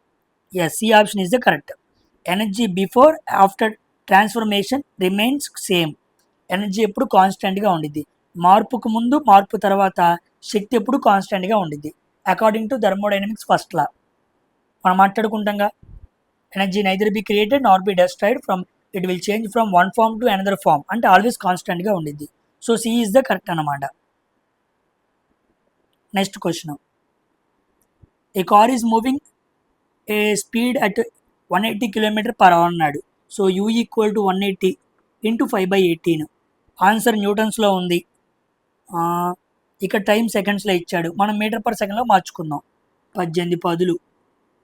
Yes, C option is the correct. Energy before after transformation remains same. Energy ఎప్పుడు కాన్స్టెంట్గా ఉండిద్ది. మార్పుకు ముందు, మార్పు తర్వాత శక్తి ఎప్పుడు కాన్స్టెంట్గా ఉండిద్ది, according to thermodynamics first law. మనం మాట్లాడుకుంటాంగా, energy neither be created nor be destroyed from, it will change from one form to another form, అంటే ఆల్వేస్ కాన్స్టెంట్గా ఉండిద్ది. So C is the correct అన్నమాట. Next question, a car is moving a speed at 180 km/h అన్నాడు. So U equal to 180 into 5/18. Answer న్యూటన్స్లో ఉంది. ఇక టైం సెకండ్స్లో ఇచ్చాడు, మనం మీటర్ పర్ సెకండ్లో మార్చుకుందాం. 18 పదులు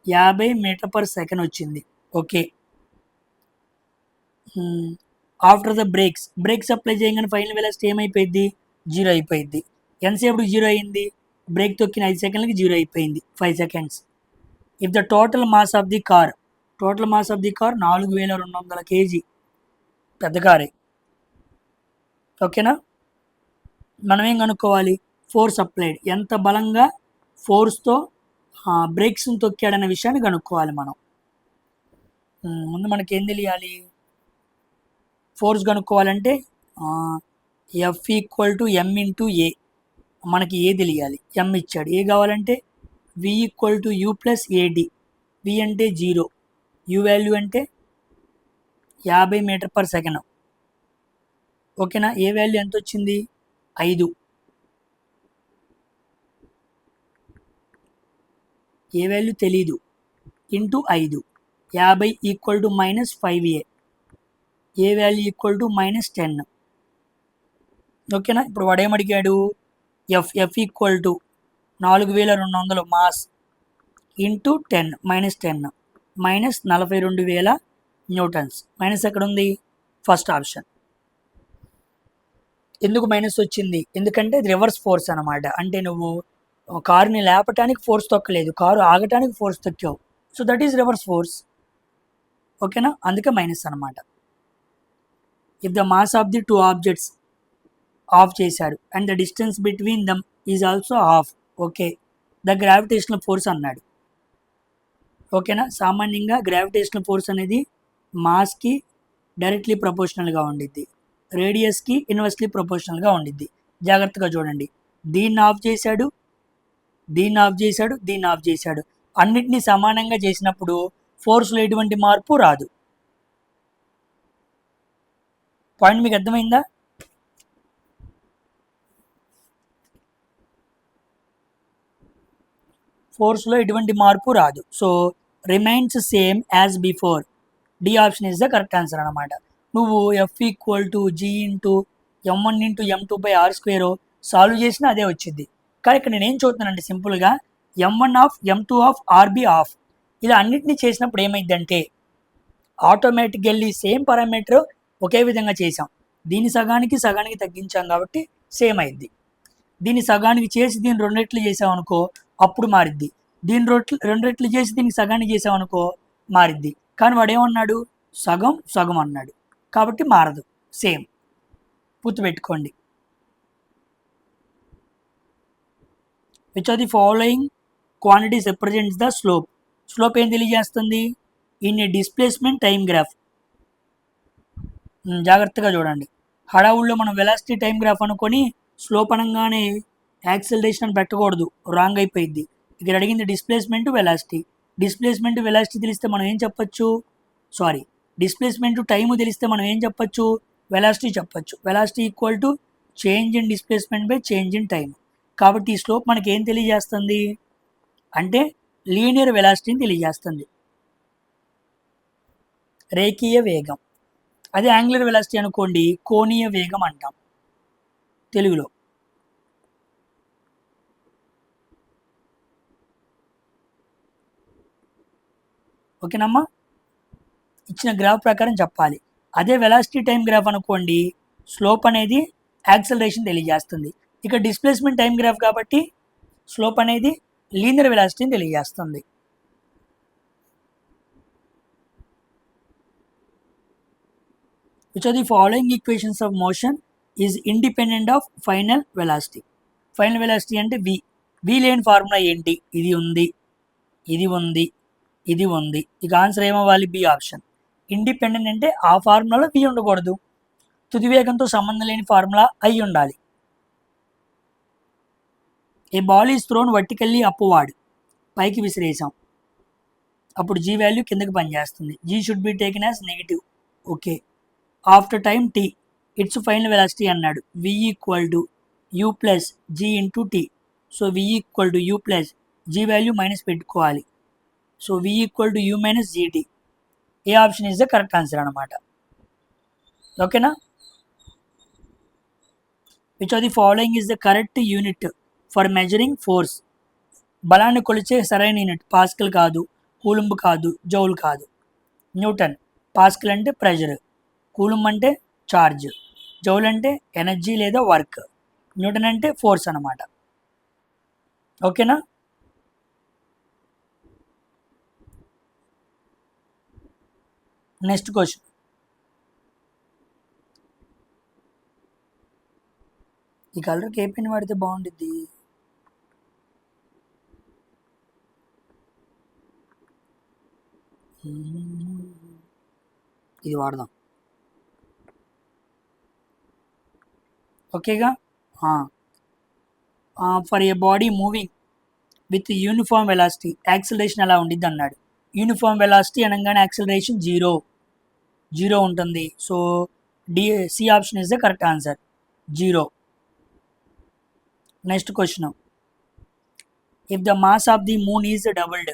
50 మీటర్/సెకండ్ వచ్చింది. Okay. After the brakes apply చేయగానే ఫైనల్ వెలాసిటీ ఏమైపోయింది? జీరో అయిపోయింది. ఎంతసేపు జీరో అయింది? బ్రేక్ తొక్కిన 5 సెకండ్లకి జీరో అయిపోయింది, 5 seconds. If the total mass of the car 4200 kg, పెద్ద కారే. ఓకేనా. మనం ఏం కనుక్కోవాలి? ఫోర్స్ అప్లైడ్, ఎంత బలంగా ఫోర్స్తో బ్రేక్స్ని తొక్కాడనే విషయాన్ని కనుక్కోవాలి మనం. ముందు మనకి ఏం తెలియాలి? ఫోర్స్ కనుక్కోవాలంటే F equal to M into A. మనకి ఏ తెలియాలి, ఎం ఇచ్చాడు. ఏ కావాలంటే V equal to U plus AT. V అంటే 0, యూ వాల్యూ అంటే 50 మీటర్/సెకండ్. ఓకేనా. ఏ వాల్యూ ఎంత వచ్చింది? 5. ఏ వాల్యూ తెలీదు, into 5. 50 equal to -5a. A value equal to -10. ఓకేనా. ఇప్పుడు వాడు ఏమడిగాడు? F equal to 4200 mass into 10 -10 -42,000 newtons. Minus ఎక్కడ ఉంది? First option. ఎందుకు మైనస్ వచ్చింది? ఎందుకంటే అది రివర్స్ ఫోర్స్ అనమాట. అంటే నువ్వు కారుని లేపటానికి ఫోర్స్ తొక్కలేదు, కారు ఆగటానికి ఫోర్స్ తొక్కావు. So that is reverse force. ఓకేనా, అందుకే మైనస్ అనమాట. If the mass of the two objects half చేశాడు. And the distance between them is also half. Okay, the gravitational force అన్నాడు. ఓకేనా, సామాన్యంగా గ్రావిటేషనల్ ఫోర్స్ అనేది మాస్కి డైరెక్ట్లీ ప్రపోర్షనల్గా ఉండిద్ది, రేడియస్కి ఇన్వర్స్లీ ప్రపోర్షనల్గా ఉండిద్ది. జాగ్రత్తగా చూడండి, దీన్ని ఆఫ్ చేశాడు, దీన్ని ఆఫ్ చేశాడు, దీన్ని ఆఫ్ చేశాడు. అన్నిటినీ సమానంగా చేసినప్పుడు ఫోర్స్లో ఎటువంటి మార్పు రాదు. పాయింట్ మీకు అర్థమైందా? ఫోర్స్లో ఎటువంటి మార్పు రాదు. So remains same as before. D option is the correct answer అనమాట. నువ్వు F equal to G into M1 into M2/r² solve చేసినా అదే వచ్చింది. కానీ ఇక్కడ నేను ఏం చూస్తున్నానంటే సింపుల్గా M1 of M2 of RB of ఇలా అన్నిటినీ చేసినప్పుడు ఏమైందంటే ఆటోమేటిక్గా వెళ్ళి సేమ్ పారామీటర్ ఒకే విధంగా చేసాం. దీని సగానికి సగానికి తగ్గించాం కాబట్టి సేమ్ అయింది. దీన్ని సగానికి చేసి దీన్ని 2 రెట్లు చేసాం అనుకో అప్పుడు మారిద్ది. దీన్ని 2 రెట్లు చేసి దీనికి సగానికి చేసాం అనుకో మారిద్ది. కానీ వాడు ఏమన్నాడు, సగం సగం అన్నాడు కాబట్టి మారదు, సేమ్. గుర్తుపెట్టుకోండి. Which are the following quantities represents the slope. Slope ఏం తెలియజేస్తుంది? In a displacement time graph. జాగ్రత్తగా చూడండి, హడావుల్లో మనం వెలాసిటీ టైం గ్రాఫ్ అనుకొని స్లోప్ అనగానే యాక్సిలరేషన్ అని పెట్టకూడదు, రాంగ్ అయిపోయింది. ఇక్కడ అడిగింది డిస్ప్లేస్మెంట్ వెలాసిటీ. డిస్ప్లేస్మెంట్ వెలాసిటీ తెలిస్తే మనం ఏం చెప్పచ్చు, సారీ డిస్ప్లేస్మెంట్ టైము తెలిస్తే మనం ఏం చెప్పచ్చు, వెలాసిటీ చెప్పచ్చు. Velocity equal to change in displacement by change in time. కాబట్టి ఈ స్లోప్ మనకి ఏం తెలియజేస్తుంది అంటే లీనియర్ వెలాసిటీని తెలియజేస్తుంది, రేఖీయ వేగం. అదే యాంగులర్ వెలాసిటీ అనుకోండి కోణీయ వేగం అంటాం తెలుగులో. ఓకేనమ్మా, ఇచ్చిన గ్రాఫ్ ప్రకారం చెప్పాలి. అదే వెలాసిటీ టైం గ్రాఫ్ అనుకోండి స్లోప్ అనేది యాక్సలరేషన్ తెలియజేస్తుంది. ఇక డిస్ప్లేస్మెంట్ టైం గ్రాఫ్ కాబట్టి స్లోప్ అనేది లీనియర్ వెలాసిటీని తెలియజేస్తుంది. Which of the following equations of motion is independent of final velocity? Final velocity అంటే v. v లేని ఫార్ములా ఏంటి? ఇది ఉంది, ఇది ఉంది, ఇది ఉంది. ఇక ఆన్సర్ ఏమవ్వాలి? B option. ఇండిపెండెంట్ అంటే ఆ ఫార్ములాలో v ఉండకూడదు, తుది వేగంతో సంబంధం లేని ఫార్ములా అయి ఉండాలి. A ball is thrown vertically upward. పైకి విసిరేసాం, అప్పుడు g వాల్యూ కిందకి పనిచేస్తుంది. g should be taken as negative. Okay, after time t its final velocity అన్నాడు. v equal to u plus g into t. So v equal to u plus g value minus పెట్టుకోవాలి. So v equal to u minus gt. A option is the correct answer అనమాట. ఓకేనా? Which are the following is the correct unit for measuring force. బలాన్ని కొలిచే సరైన యూనిట్ పాస్కల్ కాదు, కూలుంబ్ కాదు, జౌల్ కాదు, న్యూటన్. పాస్కల్ అంటే ప్రెషర్, కూలుంబ్ అంటే చార్జ్, జౌల్ అంటే ఎనర్జీ లేదా వర్క్, న్యూటన్ అంటే ఫోర్స్ అనమాట. ఓకేనా? Next question. ఈ కలర్కి ఏ పెన్ వాడితే బాగుంటుంది? ఇది వాడదాం. ఓకేగా. For a body moving with uniform velocity acceleration ఎలా ఉండిద్ది అన్నాడు. యూనిఫామ్ వెలాసిటీ అనగానే యాక్సిలరేషన్ జీరో ఉంటుంది. So C option is the correct answer, 0. Next question. If the mass of the moon is doubled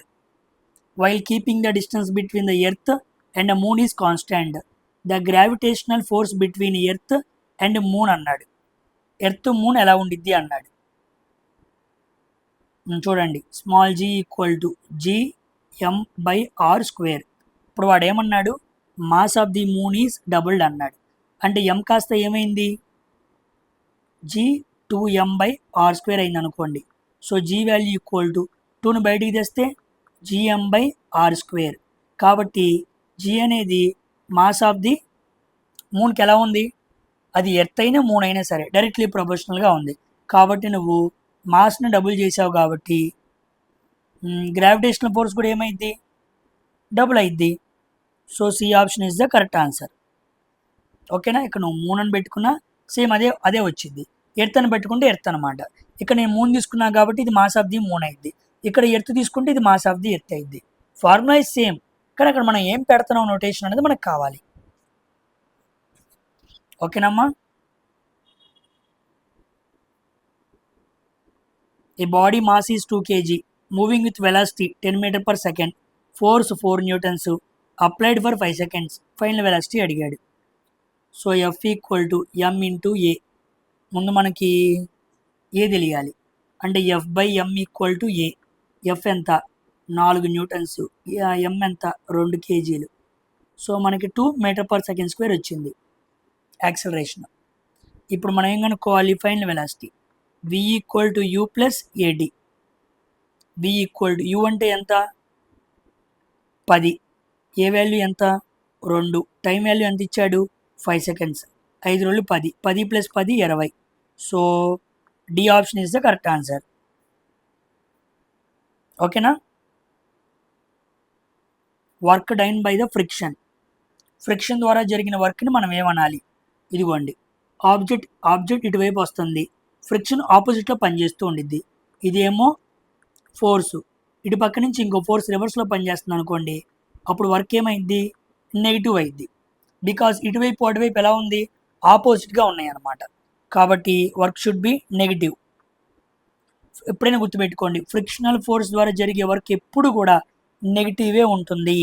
while keeping the distance between the earth and moon is constant, the gravitational force between earth and moon అన్నాడు. ఎర్త్ మూన్ ఎలా ఉండిద్ది అన్నాడు. చూడండి, small g equal to gm/r². ఇప్పుడు వాడు ఏమన్నాడు, mass of the moon is doubled అన్నాడు. అంటే m కాస్త ఏమైంది, g2m/r² అయింది అనుకోండి. So g value equal to 2ను బయటికి తెస్తే gm/r². కాబట్టి g అనేది మాస్ ఆఫ్ ది మూన్కి ఎలా ఉంది, అది ఎర్త్ అయినా మూన్ అయినా సరే డైరెక్ట్లీ ప్రొపోర్షనల్గా ఉంది. కాబట్టి నువ్వు మాస్ని డబుల్ చేసావు కాబట్టి గ్రావిటేషనల్ ఫోర్స్ కూడా ఏమైద్ది, డబుల్ అయిద్ది. So C option is the correct answer. ఓకేనా, ఇక్కడ నువ్వు మూన్ అని పెట్టుకున్నా సేమ్ అదే అదే వచ్చింది. ఎర్త్ అని పెట్టుకుంటే ఎర్త్ అనమాట. ఇక్కడ నేను మూన్ తీసుకున్నా కాబట్టి ఇది మాస్ ఆఫ్ ది మూన్ అయింది. ఇక్కడ ఎర్త్ తీసుకుంటే ఇది మాస్ ఆఫ్ ది ఎర్త్ అయింది. ఫార్ములా ఇస్ సేమ్, కానీ అక్కడ మనం ఏం పెడుతున్నాం నోటేషన్ అనేది మనకు కావాలి. ఓకేనమ్మా. A body mass is 2 kg, moving with velocity 10 meter per second, force 4 newtons, applied for 5 seconds. Final velocity అడిగాడు. So F equal to M into A. ముందు మనకి ఏ తెలియాలి, అంటే F by M equal to A. F ఎంత, 4 న్యూటన్స్, M ఎంత, 2 కేజీలు. సో మనకి 2 మీటర్ పర్ సెకండ్ స్క్వేర్ వచ్చింది యాక్సలరేషన్. ఇప్పుడు మనం ఏం కనుక్కోవాలి, final velocity. V equal to U plus AD. V equal to you అంటే ఎంత, 10, ఏ వాల్యూ ఎంత, 2, టైం వాల్యూ ఎంత ఇచ్చాడు, 5 సెకండ్స్, 5 రోజులు 10, 10 plus 10 20. So D option is the correct answer. ఓకేనా. Work done by the friction. Friction ద్వారా జరిగిన వర్క్ని మనం ఏమనాలి, ఇదిగోండి ఆబ్జెక్ట్ ఇటువైపు వస్తుంది, ఫ్రిక్షన్ ఆపోజిట్లో పనిచేస్తూ ఉండిద్ది. ఇదేమో ఫోర్సు, ఇటు పక్క నుంచి ఇంకో ఫోర్స్ రివర్స్లో పనిచేస్తుంది అనుకోండి, అప్పుడు వర్క్ ఏమైంది, నెగిటివ్ అయింది. బికాజ్ ఇటువైపు అటువైపు ఎలా ఉంది, ఆపోజిట్గా ఉన్నాయి అన్నమాట. కాబట్టి వర్క్ షుడ్ బి నెగిటివ్. ఎప్పుడైనా గుర్తుపెట్టుకోండి, ఫ్రిక్షనల్ ఫోర్స్ ద్వారా జరిగే వర్క్ ఎప్పుడు కూడా నెగిటివే ఉంటుంది.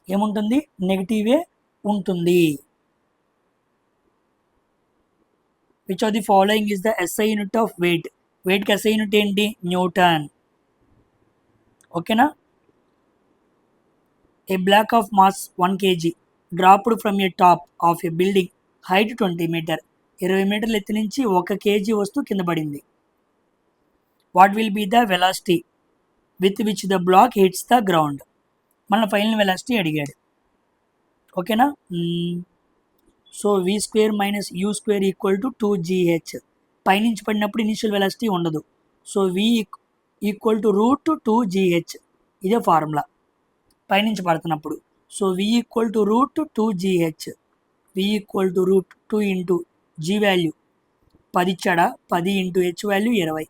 ఏముంటుంది, నెగిటివే ఉంటుంది. Which of the following is the SI unit of weight. వెయిట్కి ఎస్ఐ యూనిట్ ఏంటి, న్యూటన్. ఓకేనా. A block of mass 1 kg dropped from a top of a building height 20 meter. 20 మీటర్ల ఎత్తు నుంచి 1 kg వస్తువు కింద పడింది. What will be the velocity with which the block hits the ground. మన ఫైనల్ వెలాసిటీ అడిగాడు. ఓకేనా. So V square minus U square equal to 2gh. పైనుంచి పడినప్పుడు ఇనిషియల్ వెలాసిటీ ఉండదు. So V equal to root 2gh. ఇదే ఫార్ములా పైనుంచి పడుతున్నప్పుడు. So V equal to root 2gh. V equal to root 2 into G value 10 ఇచ్చాడా, 10 into H value 20.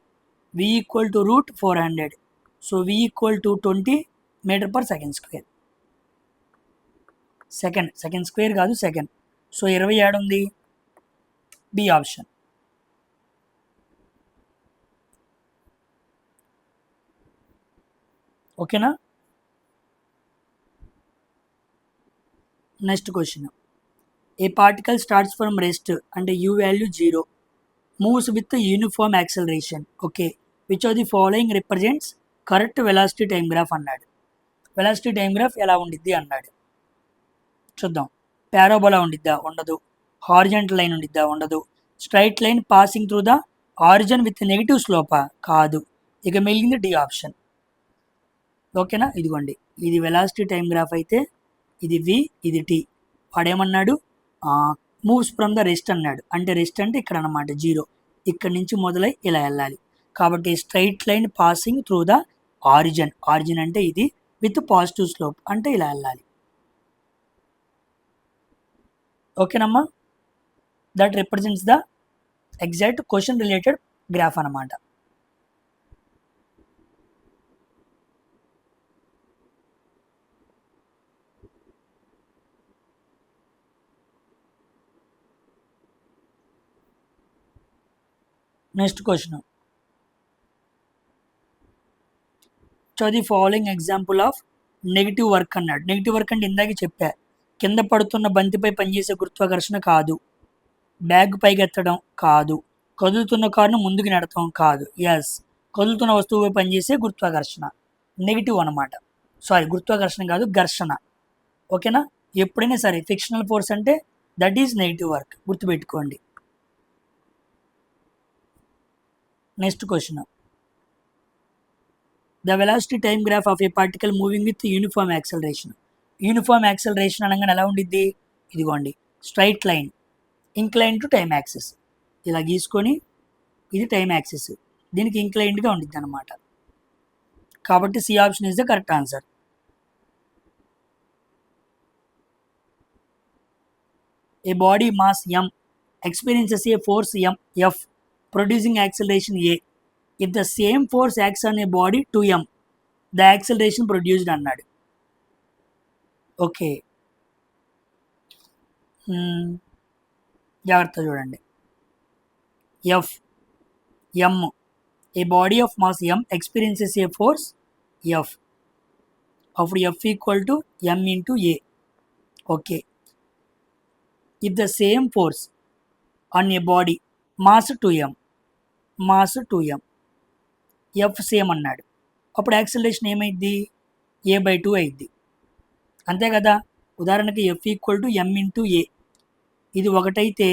V equal to root 400. So V equal to 20 meter per second square. Second square కాదు, సెకండ్. సో 20 ఏడుంది, బి ఆప్షన్. ఓకేనా. Next question. A particle starts from rest అంటే you value 0, moves with uniform acceleration. Okay, which of the following represents correct velocity time graph అన్నాడు. వెలాసిటీ టైం గ్రాఫ్ ఎలా ఉండిద్ది అన్నాడు, చూద్దాం. పారాబోలా ఉండిద్దా, ఉండదు. హారిజంటల్ లైన్ ఉండిద్దా, ఉండదు. Straight line passing through the origin with negative స్లోపా, కాదు. ఇక మిగిలింది డి ఆప్షన్. ఓకేనా. ఇదిగోండి, ఇది వెలాసిటీ టైం గ్రాఫ్ అయితే ఇది వి, ఇది టీ. వాడేమన్నాడు, మూవ్స్ ఫ్రమ్ ద రెస్ట్ అన్నాడు. అంటే రెస్ట్ అంటే ఇక్కడ అనమాట 0, ఇక్కడి నుంచి మొదలై ఇలా వెళ్ళాలి. కాబట్టి straight line passing through the origin అంటే ఇది, విత్ పాజిటివ్ స్లోప్ అంటే ఇలా వెళ్ళాలి. ఓకేనమ్మా. That represents the exact question related graph అన్నమాట. Next question. So the following example of negative work అన్నాడు. నెగిటివ్ వర్క్ అంటే ఇందాక చెప్పా, కింద పడుతున్న బంతిపై పనిచేసే గురుత్వాకర్షణ కాదు, బ్యాగ్ పైకెత్తడం కాదు, కదులుతున్న కారును ముందుకు నెడతాం కాదు. ఎస్, కదులుతున్న వస్తువుపై పనిచేసే గురుత్వాకర్షణ నెగిటివ్ అనమాట. సారీ, గురుత్వాకర్షణ కాదు, ఘర్షణ. ఓకేనా. ఎప్పుడైనా సరే ఫిక్షనల్ ఫోర్స్ అంటే దట్ ఈజ్ నెగిటివ్ వర్క్, గుర్తుపెట్టుకోండి. Next question. The velocity time graph of a particle moving with uniform acceleration. Uniform acceleration అనగానే ఎలా ఉండిద్ది, ఇదిగోండి straight line. Incline to time axis. ఇలా గీసుకొని ఇది టైం యాక్సిస్, దీనికి ఇంక్లైన్డ్గా ఉండిద్ది అనమాట. కాబట్టి C option is the correct answer. A body mass m experiences a force m f producing acceleration a. If the same force acts on a body 2m, the acceleration produced అన్నాడు. ఓకే, జాగ్రత్త చూడండి. F M, a body of mass M experiences a force F. అప్పుడు F equal to M into A. Okay, if the same force on a body mass 2m f same అన్నాడు, అప్పుడు యాక్సిలరేషన్ ఏమైద్ది? a/2 అయిద్ది, అంతే కదా. ఉదాహరణకి F equal to M into A, ఇది ఒకటైతే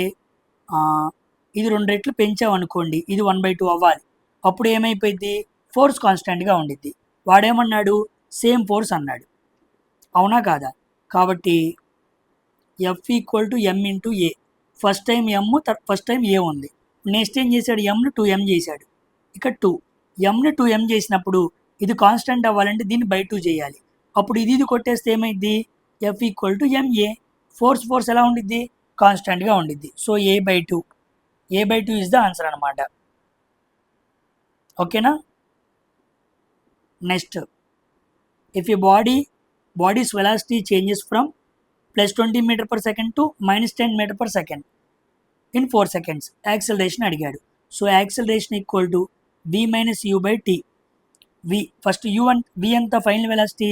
ఇది 2 రెట్లు పెంచామనుకోండి, ఇది 1/2 అవ్వాలి. అప్పుడు ఏమైపోయింది? ఫోర్స్ కాన్స్టెంట్గా ఉండిద్ది. వాడేమన్నాడు? సేమ్ ఫోర్స్ అన్నాడు, అవునా కాదా? కాబట్టి F equal to M into A. First time M, first time A ఉంది. నెక్స్ట్ ఏం చేశాడు? ఎమ్ను 2m చేశాడు. ఇక్కడ 2 ఎమ్ని 2m చేసినప్పుడు ఇది కాన్స్టెంట్ అవ్వాలంటే దీన్ని బై 2 చేయాలి. అప్పుడు ఇది కొట్టేస్తే ఏమైంది? F equal to MA. Force ఎలా ఉండిద్ది? కాన్స్టెంట్గా ఉండిద్ది. So a/2 is the answer అనమాట. ఓకేనా? Next, if a bodies velocity changes from +20 meter per second to -10 meter per second in 4 seconds, acceleration అడిగాడు. So acceleration equal to v minus U by T. First v ఎంత? ఫైనల్ వెలాసిటీ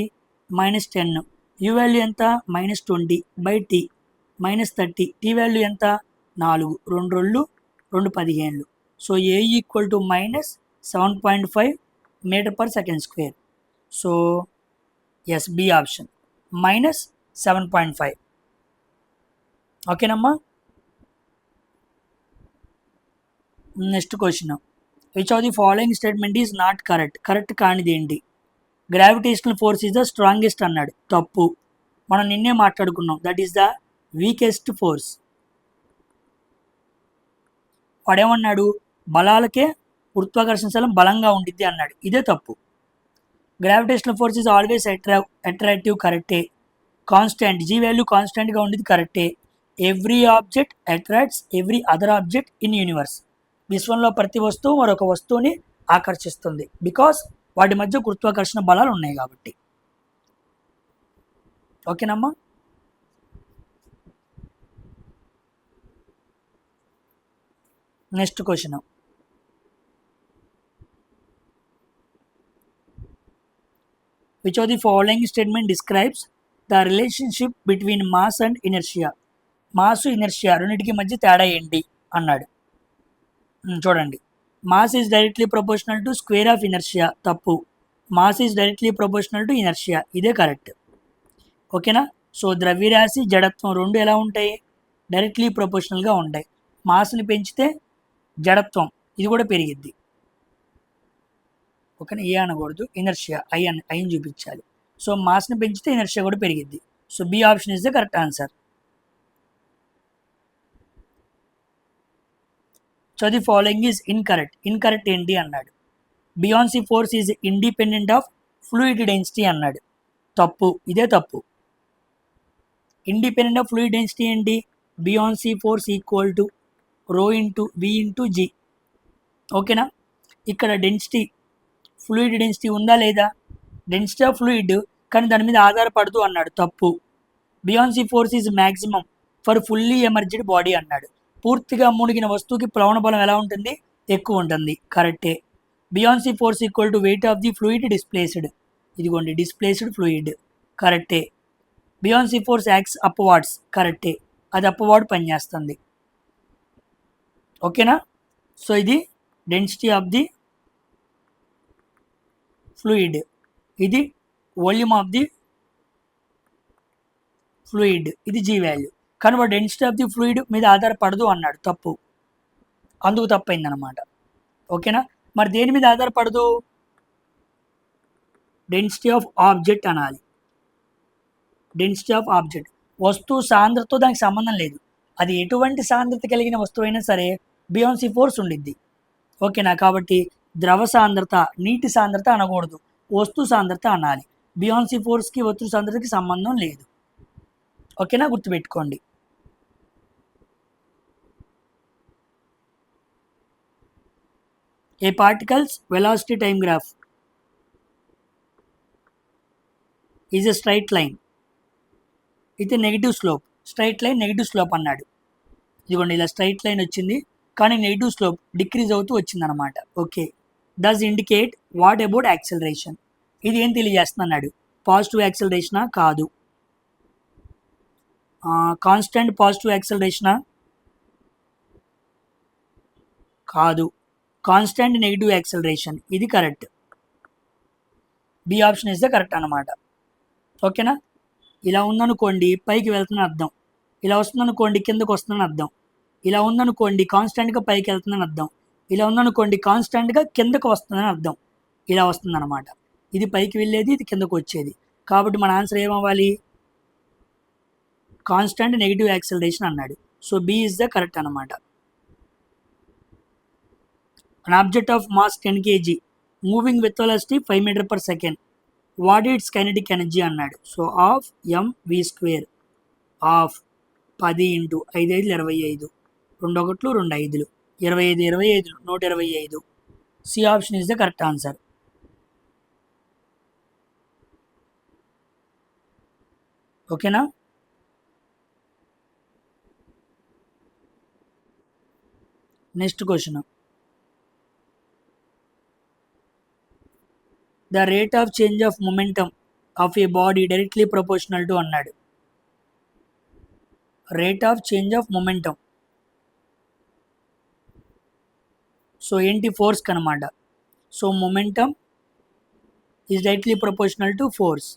-10, u వాల్యూ ఎంత? -20 బై టీ -30, టీ వాల్యూ ఎంత? 4, 2 2 15. So A equal to -7.5 meter per second square. So yes, B option -7.5. ఓకేనమ్మా. Next question, which of the following statement is not correct? Correct కానిది ఏంటి? Gravitational force is the strongest అన్నాడు, తప్పు. మనం నిన్నే మాట్లాడుకున్నాం, that is the weakest force. వాడేమన్నాడు? బలాలకే గురుత్వాకర్షణ బలం బలంగా ఉండిద్ది అన్నాడు, ఇదే తప్పు. Gravitational force is always attractive, కరెక్టే. కాన్స్టెంట్, జీ వాల్యూ కాన్స్టెంట్గా ఉండేది, కరెక్టే. Every object attracts every other object in universe. విశ్వంలో ప్రతి వస్తువు మరొక వస్తువుని ఆకర్షిస్తుంది, బికాస్ వాటి మధ్య గురుత్వాకర్షణ బలాలు ఉన్నాయి కాబట్టి. ఓకేనమ్మా. Next question, which of the following statement describes the relationship between mass and inertia? Mass, inertia రెండింటికి మధ్య తేడా ఏంటి అన్నాడు. చూడండి, mass is directly proportional to square of inertia, తప్పు. Mass is directly proportional to inertia, ఇదే కరెక్ట్. ఓకేనా. సో ద్రవ్యరాశి, జడత్వం రెండు ఎలా ఉంటాయి? డైరెక్ట్లీ ప్రపోర్షనల్గా ఉంటాయి. మాస్ని పెంచితే జడత్వం ఇది కూడా పెరిగిద్ది. ఓకేనా, ఏ అనకూడదు, ఇనర్షియా ఐని చూపించాలి. సో మాస్ని పెంచితే ఇనర్షియా కూడా పెరిగిద్ది. So B option is the correct answer. So the following is incorrect. Incorrect ఏంటి అన్నాడు. Buoyancy force is independent of fluid density అన్నాడు, తప్పు, ఇదే తప్పు. ఇండిపెండెంట్ ఆఫ్ ఫ్లూయిడ్ డెన్సిటీ ఏంటి? Buoyancy force equal to rho into V into G. ఓకేనా. ఇక్కడ డెన్సిటీ, ఫ్లూయిడ్ డెన్సిటీ ఉందా లేదా? డెన్సిటీ ఆఫ్ ఫ్లూయిడ్, కానీ దాని మీద ఆధారపడదు అన్నాడు, తప్పు. Buoyancy force is maximum for fully emerged body అన్నాడు. పూర్తిగా మునిగిన వస్తువుకి ప్లవన బలం ఎలా ఉంటుంది? ఎక్కువ ఉంటుంది, కరెక్టే. Buoyancy force equal to weight of the fluid displaced. ఇదిగోండి డిస్ప్లేస్డ్ ఫ్లూయిడ్, కరెక్టే. బియాన్సీ ఫోర్స్ యాక్ట్స్ అప్వార్డ్స్, కరెక్టే, అది అప్వార్డ్ పనిచేస్తుంది. ఓకేనా. సో ఇది డెన్సిటీ ఆఫ్ ది ఫ్లూయిడ్, ఇది వాల్యూమ్ ఆఫ్ ది ఫ్లూయిడ్, ఇది జీ వాల్యూ. కానీ వాడు డెన్సిటీ ఆఫ్ ది ఫ్లూయిడ్ మీద ఆధారపడదు అన్నాడు, తప్పు. అందుకు తప్పైంది అనమాట. ఓకేనా. మరి దేని మీద ఆధారపడదు? డెన్సిటీ ఆఫ్ ఆబ్జెక్ట్ అనాలి. డెన్సిటీ ఆఫ్ ఆబ్జెక్ట్, వస్తువు సాంద్రతతో దానికి సంబంధం లేదు. అది ఎటువంటి సాంద్రత కలిగిన వస్తువైనా సరే బియాన్సీ ఫోర్స్ ఉండిద్ది. ఓకేనా? కాబట్టి ద్రవ సాంద్రత, నీటి సాంద్రత అనకూడదు, వస్తు సాంద్రత అనాలి. బియాన్సీ ఫోర్స్కి వస్తు సాంద్రతకి సంబంధం లేదు. ఓకేనా? గుర్తుపెట్టుకోండి. A particle's velocity time graph is a straight line with negative slope. Straight line negative slope అన్నాడు. ఇదిగోండి ఇలా స్ట్రైట్ లైన్ వచ్చింది, కానీ నెగిటివ్ స్లోప్ డిక్రీజ్ అవుతూ వచ్చిందనమాట. Okay. Does indicate what about acceleration? ఇది ఏం తెలియజేస్తుంది అన్నాడు. పాజిటివ్ యాక్సిలరేషనా? కాదు. కాన్స్టెంట్ పాజిటివ్ యాక్సిలరేషనా? కాదు. Constant negative acceleration. ఇది correct. B option is the correct అనమాట. ఓకేనా? ఇలా ఉందనుకోండి పైకి వెళ్తుందని అర్థం, ఇలా వస్తుందనుకోండి కిందకు వస్తుందని అర్థం, ఇలా ఉందనుకోండి కాన్స్టెంట్గా పైకి వెళ్తుందని అర్థం, ఇలా ఉందనుకోండి కాన్స్టెంట్గా కిందకు వస్తుందని అర్థం. ఇలా వస్తుందన్నమాట. ఇది పైకి వెళ్ళేది, ఇది కిందకు వచ్చేది. కాబట్టి మన ఆన్సర్ ఏమవ్వాలి? కాన్స్టెంట్ నెగిటివ్ యాక్సిలరేషన్ అన్నాడు. So B is the correct అనమాట. An object of mass 10 kg moving with velocity 5 meter per second, what its kinetic energy అన్నాడు. So half mv², half 10 × 5 × 5 = 25, 2 1 2 5 25 25 125. C option is the correct answer. ఓకేనా? Next question. The rate of change of momentum of a body directly proportional to అన్నాడు. Rate of change of momentum. So ఏంటి? ఫోర్స్ కనమాట. So momentum is directly proportional to force.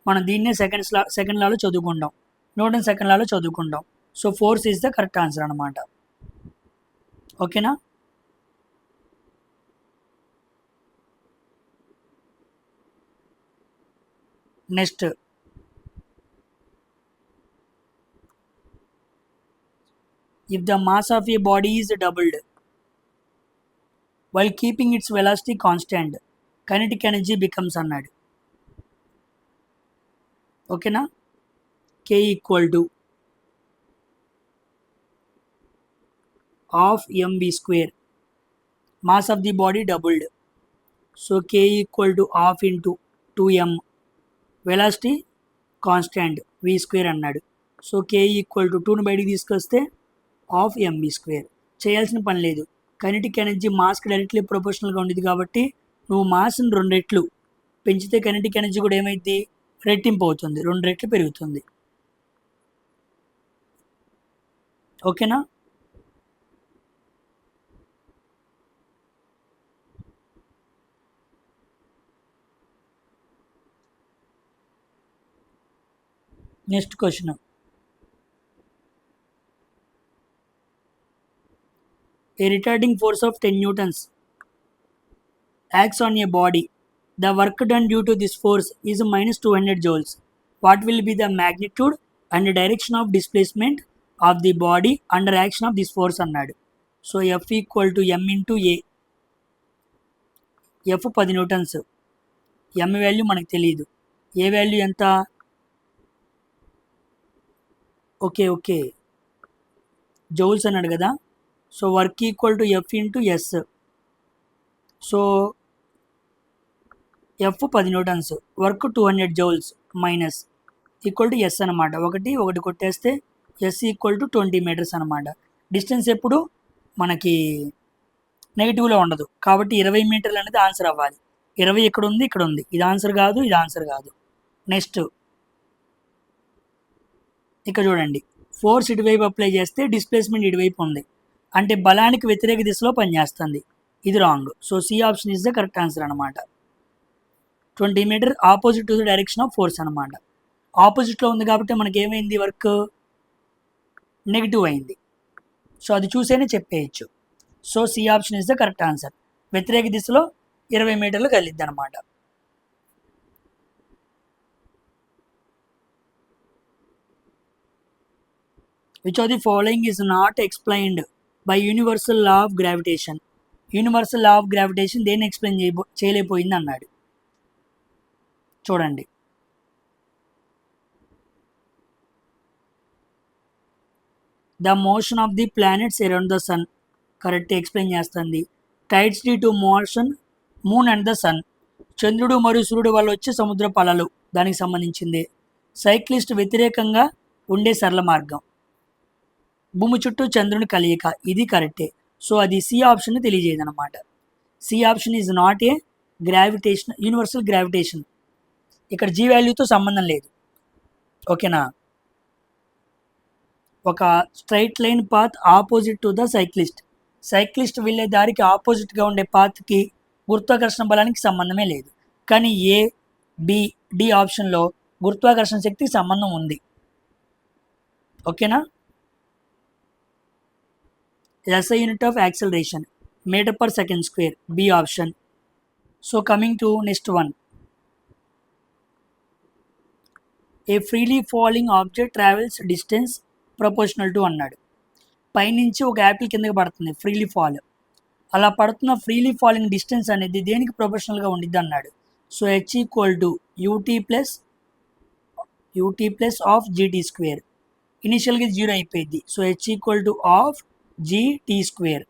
మనం దీన్నే సెకండ్ లాలో చదువుకుంటాం, న్యూటన్ సెకండ్ లాలో చదువుకుంటాం. So force is the correct answer అనమాట. ఓకేనా? Next, if the mass of a body is doubled while keeping it's velocity constant, kinetic energy becomes అన్నాడు. ఓకేనా? K = half mv². Mass of the body doubled. So K = half × 2m, velocity constant v² అన్నాడు. సో K = 2ని బయటికి తీసుకొస్తే half mv². చేయాల్సిన పని లేదు. కైనెటిక్ ఎనర్జీ మాస్కి డైరెక్ట్లీ ప్రొపోర్షనల్గా ఉండేది కాబట్టి నువ్వు మాస్ని 2 రెట్లు పెంచితే కైనెటిక్ ఎనర్జీ కూడా ఏమైంది? రెట్టింపు అవుతుంది, 2 రెట్లు పెరుగుతుంది. ఓకేనా? Next question. A retarding force of 10 newtons acts on a body. The work done due to this force is minus 200 joules. What will be the magnitude and direction of displacement of the body under action of this force అన్నాడు. So F = m × a. F 10 newtons, m value మనకు తెలియదు, ఏ వాల్యూ ఎంత? ఓకే జౌల్స్ అన్నాడు కదా. So work = F × S. So F 10 newtons, work 200 joules minus = S అనమాట. ఒకటి కొట్టేస్తే S = 20 meters అనమాట. డిస్టెన్స్ ఎప్పుడు మనకి నెగిటివ్లో ఉండదు కాబట్టి 20 మీటర్లు అనేది ఆన్సర్ అవ్వాలి. 20 ఇక్కడ ఉంది, ఇక్కడ ఉంది, ఇది ఆన్సర్ కాదు, ఇది ఆన్సర్ కాదు. నెక్స్ట్, ఇక చూడండి, ఫోర్స్ ఇటువైపు అప్లై చేస్తే డిస్ప్లేస్మెంట్ ఇటువైపు ఉంది, అంటే బలానికి వ్యతిరేక దిశలో పనిచేస్తుంది. ఇది wrong. So C option is the correct answer అనమాట. 20 meter opposite to the direction of force అనమాట. ఆపోజిట్లో ఉంది కాబట్టి మనకి ఏమైంది? వర్క్ నెగిటివ్ అయింది. సో అది చూసేనే చెప్పేయచ్చు. So C option is the correct answer. వ్యతిరేక దిశలో 20 మీటర్లు కలిద్ది అనమాట. Which of the following is not explained by universal law of gravitation. Universal law of gravitation దేన్ని ఎక్స్ప్లెయిన్ చేయలేకపోయింది అన్నాడు. చూడండి, the motion of the planets around the sun correct explain చేస్తుంది. Tides due to motion moon and the sun. చంద్రుడు మరియు సూర్యుడు వల్ల వచ్చే సముద్ర పలలు దానికి సంబంధించింది. సైక్లిస్ట్ వ్యతిరేకంగా ఉండే సరళ మార్గం. భూమి చుట్టూ చంద్రుని కలయిక ఇది కరెక్టే. సో అది సి ఆప్షన్ తెలియజేయదు అనమాట. C option is not a gravitation, universal gravitation. ఇక్కడ జీ వాల్యూతో సంబంధం లేదు. ఓకేనా. ఒక straight line path opposite to the cyclist. Cyclist వెళ్ళే దారికి ఆపోజిట్గా ఉండే పాత్కి గురుత్వాకర్షణ బలానికి సంబంధమే లేదు. కానీ ఏ, బి, డి ఆప్షన్లో గురుత్వాకర్షణ శక్తికి సంబంధం ఉంది. ఓకేనా. SI unit of acceleration metre per second square, B option. So coming to next one. A freely falling object travels distance proportional to అన్నాడు. పైనుంచి ఒక యాపిల్ కిందకి పడుతుంది ఫ్రీలీ ఫాల్. అలా పడుతున్న ఫ్రీలీ ఫాలింగ్ డిస్టెన్స్ అనేది దేనికి ప్రొపోర్షనల్గా ఉండిద్ది అన్నాడు. So H equal to UT plus half GT square. ఇనిషియల్గా 0 అయిపోయింది. So H equal to half GT square.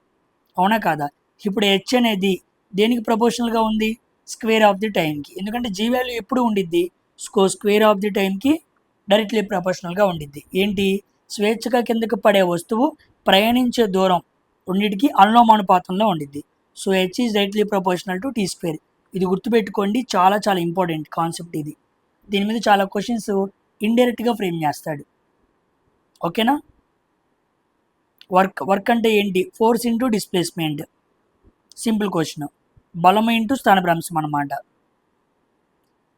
అవునా కాదా. ఇప్పుడు H అనేది దేనికి ప్రపోర్షనల్గా ఉంది, స్క్వేర్ ఆఫ్ ది టైంకి. ఎందుకంటే జీ వాల్యూ ఎప్పుడు ఉండిద్ది, స్క్వేర్ ఆఫ్ ది టైంకి డైరెక్ట్లీ ప్రపోర్షనల్గా ఉండిద్ది. ఏంటి, స్వేచ్ఛగా కిందకి పడే వస్తువు ప్రయాణించే దూరం రెండింటికి అనులోమానుపాతంలో ఉండిద్ది. So H is directly proportional to tea square. ఇది గుర్తుపెట్టుకోండి, చాలా చాలా ఇంపార్టెంట్ కాన్సెప్ట్ ఇది. దీని మీద చాలా క్వశ్చన్స్ ఇండైరెక్ట్గా ఫ్రేమ్ చేస్తాడు. ఓకేనా. వర్క్ అంటే ఏంటి, force into displacement. Simple question. బలం ఇంటూ స్థానభ్రంశం అన్నమాట.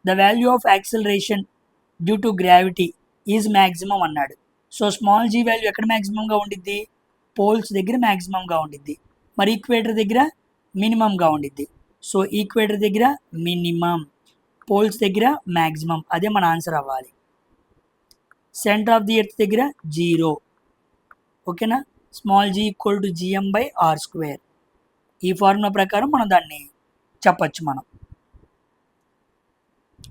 The value of acceleration due to gravity is maximum అన్నాడు. సో స్మాల్ జీ వాల్యూ ఎక్కడ మ్యాక్సిమంగా ఉండిద్ది, పోల్స్ దగ్గర మ్యాక్సిమంగా ఉండిద్ది. మరి ఈక్వేటర్ దగ్గర మినిమంగా ఉండిద్ది. సో ఈక్వేటర్ దగ్గర మినిమం, పోల్స్ దగ్గర మ్యాక్సిమం. అదే మన ఆన్సర్ అవ్వాలి. సెంటర్ ఆఫ్ ది ఎర్త్ దగ్గర 0. ఓకేనా. Small G equal to GM/r². ఈ ఫార్ములా ప్రకారం మనం దాన్ని చెప్పచ్చు మనం.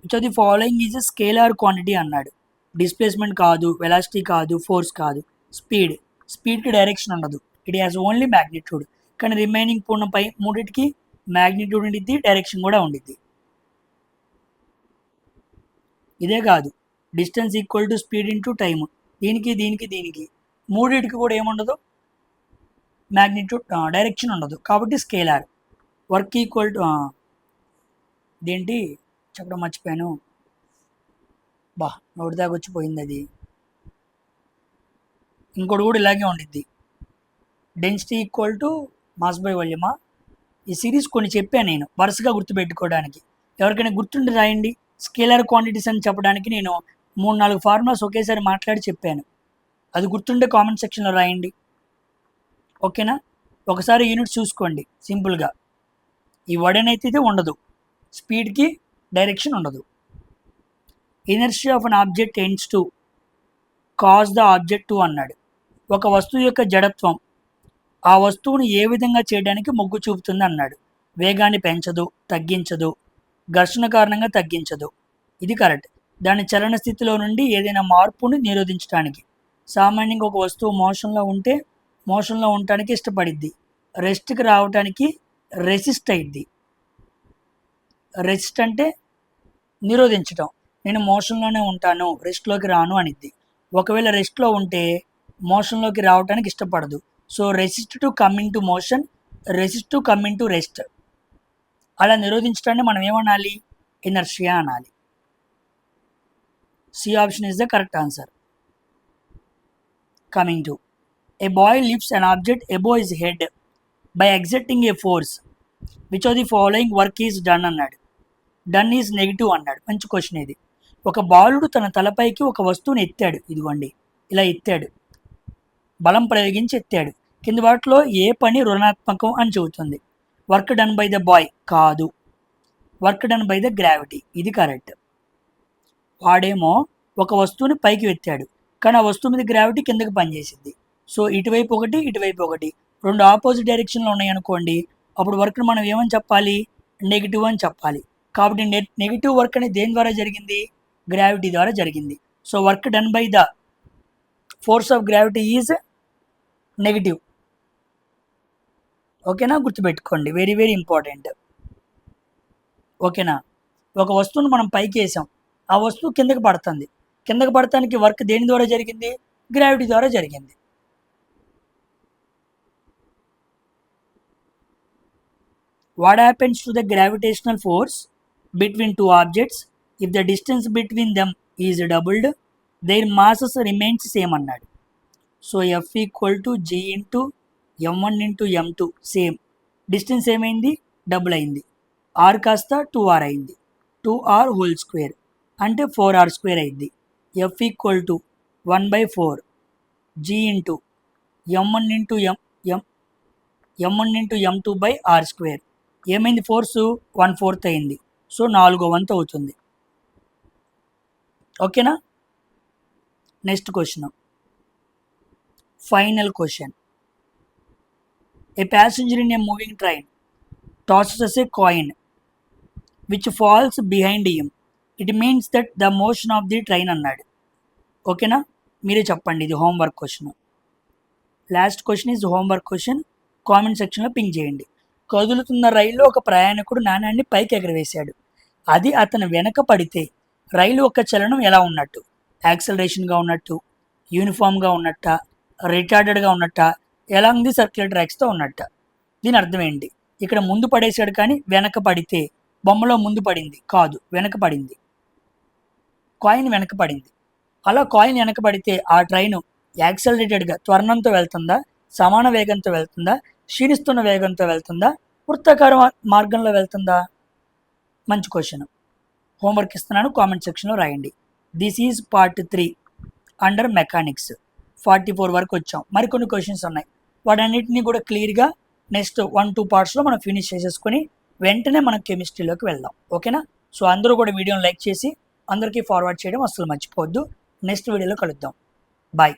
Which of the following is a scalar quantity అన్నాడు. డిస్ప్లేస్మెంట్ కాదు, వెలాసిటీ కాదు, ఫోర్స్ కాదు, స్పీడ్కి డైరెక్షన్ ఉండదు. It has only magnitude. కానీ రిమైనింగ్ పూర్ణపై మూడింటికి మ్యాగ్నిట్యూడ్ ఉండిద్ది, డైరెక్షన్ కూడా ఉండిద్ది. ఇదే కాదు, distance equal to speed into time. దీనికి మూడింటికి కూడా ఏముండదు, మ్యాగ్నిట్యూడ్, డైరెక్షన్ ఉండదు. కాబట్టి స్కేలార్. వర్క్ ఈక్వల్ టు ఇదేంటి చెప్పడం మర్చిపోయాను, నోటి దాకా వచ్చిపోయింది అది. ఇంకోటి కూడా ఇలాగే ఉండిద్ది. Density equal to mass by వాల్యూమా. ఈ సిరీస్ కొన్ని చెప్పాను నేను వరుసగా గుర్తుపెట్టుకోవడానికి. ఎవరికైనా గుర్తుండి రాయండి. స్కేలార్ క్వాంటిటీస్ అని చెప్పడానికి నేను 3-4 ఫార్ములాస్ ఒకేసారి మాట్లాడి చెప్పాను. అది గుర్తుండే కామెంట్ సెక్షన్లో రాయండి. ఓకేనా. ఒకసారి యూనిట్ చూసుకోండి సింపుల్గా. ఈ వర్డ్ అయితే ఉండదు, స్పీడ్కి డైరెక్షన్ ఉండదు. Inertia of an object tends to cause the object to అన్నాడు. ఒక వస్తువు యొక్క జడత్వం ఆ వస్తువును ఏ విధంగా చేయడానికి మొగ్గు చూపుతుంది అన్నాడు. వేగాన్ని పెంచదు, తగ్గించదు, ఘర్షణ కారణంగా తగ్గించదు. ఇది కరెక్ట్. దాని చలన స్థితిలో నుండి ఏదైనా మార్పుని నిరోధించడానికి. సామాన్యంగా ఒక వస్తువు మోషన్లో ఉండటానికి ఇష్టపడిద్ది, రెస్ట్కి రావడానికి రెసిస్ట్ అయ్యిద్ది. రెసిస్ట్ అంటే నిరోధించటం. నేను మోషన్లోనే ఉంటాను, రెస్ట్లోకి రాను అనిద్ది. ఒకవేళ రెస్ట్లో ఉంటే మోషన్లోకి రావడానికి ఇష్టపడదు. So resist to come in to motion, resist to come in to rest. అలా నిరోధించడాన్ని మనం ఏమనాలి, ఇనర్షియా అనాలి. C option is the correct answer. Coming to a boy lifts an object above his head by exerting a force. Which of the following work is done అన్నాడు. డన్ ఈజ్ నెగిటివ్ అన్నాడు. మంచి క్వశ్చన్ ఇది. ఒక బాలుడు తన తలపైకి ఒక వస్తువుని ఎత్తాడు. ఇదిగోండి ఇలా ఎత్తాడు, బలం ప్రయోగించి ఎత్తాడు. కింది వాటిలో ఏ పని రుణాత్మకం అని చెబుతుంది. Work done by the boy కాదు, work done by the gravity. ఇది కరెక్ట్. వాడేమో ఒక వస్తువుని పైకి ఎత్తాడు, కానీ ఆ వస్తువు మీద గ్రావిటీ కిందకి పనిచేసింది. సో ఇటువైపు ఒకటి, ఇటువైపు ఒకటి, రెండు ఆపోజిట్ డైరెక్షన్లో ఉన్నాయి అనుకోండి, అప్పుడు వర్క్ని మనం ఏమని చెప్పాలి? నెగిటివ్ అని చెప్పాలి. కాబట్టి నెగిటివ్ వర్క్ అనేది దేని ద్వారా జరిగింది? గ్రావిటీ ద్వారా జరిగింది. So work done by the force of gravity is negative. ఓకేనా, గుర్తుపెట్టుకోండి, వెరీ వెరీ ఇంపార్టెంట్. ఓకేనా, ఒక వస్తువును మనం పైకి వేసాం, ఆ వస్తువు కిందకి పడుతుంది. కిందకి పడటానికి వర్క్ దేని ద్వారా జరిగింది? గ్రావిటీ ద్వారా జరిగింది. What happens to the gravitational force between two objects if the distance between them is doubled? Their masses remains same అన్నాడు. So F equal to G into M1 into M2 same. Distance ఏమైంది? డబుల్ అయింది. ఆర్ కాస్త 2r అయింది. 2r హోల్ స్క్వేర్ అంటే 4r స్క్వేర్ అయింది. F equal to 1/4 G into M1 into M1 into M2 by R square. ఏమైంది? ఫోర్సు 1/4 అయింది. సో 4వ వంతు అవుతుంది. ఓకేనా, next question, final question. A passenger in a moving train tosses a coin which falls behind him. It means that the motion of the train అన్నాడు. ఓకేనా, మీరే చెప్పండి, ఇది homework question. Last question is homework question. Comment సెక్షన్లో పింక్ చేయండి. కదులుతున్న రైల్లో ఒక ప్రయాణికుడు నాణ్యాన్ని పైకి ఎగరవేశాడు. అది అతను వెనక పడితే రైలు యొక్క చలనం ఎలా ఉన్నట్టు? యాక్సలరేషన్గా ఉన్నట్టు, యూనిఫామ్గా ఉన్నట్ట, రిటార్డెడ్గా ఉన్నట్ట, ఎలాంగ్ ది సర్క్యులర్ ట్రాక్స్తో ఉన్నట్ట? దీని అర్థం ఏంటి? ఇక్కడ ముందు పడేశాడు కానీ వెనక పడితే, బొమ్మలో ముందు పడింది కాదు, వెనక పడింది, కాయిన్ వెనక పడింది. అలా కాయిన్ వెనక పడితే ఆ ట్రైను యాక్సలరేటెడ్గా త్వరణంతో వెళ్తుందా, సమాన వేగంతో వెళ్తుందా, క్షీణిస్తున్న వేగంతో వెళ్తుందా, వృత్తాకార మార్గంలో వెళ్తుందా? మంచి క్వశ్చన్. హోంవర్క్ ఇస్తున్నాను, కామెంట్ సెక్షన్లో రాయండి. This is part 3 under mechanics. 44 వరకు వచ్చాం. మరికొన్ని క్వశ్చన్స్ ఉన్నాయి, వాటన్నిటిని కూడా క్లియర్గా నెక్స్ట్ 1-2 పార్ట్స్లో మనం ఫినిష్ చేసేసుకొని వెంటనే మనం కెమిస్ట్రీలోకి వెళ్దాం. ఓకేనా, సో అందరూ కూడా వీడియోని లైక్ చేసి అందరికీ ఫార్వర్డ్ చేయడం అస్సలు మర్చిపోవద్దు. నెక్స్ట్ వీడియోలో కలుద్దాం. బాయ్.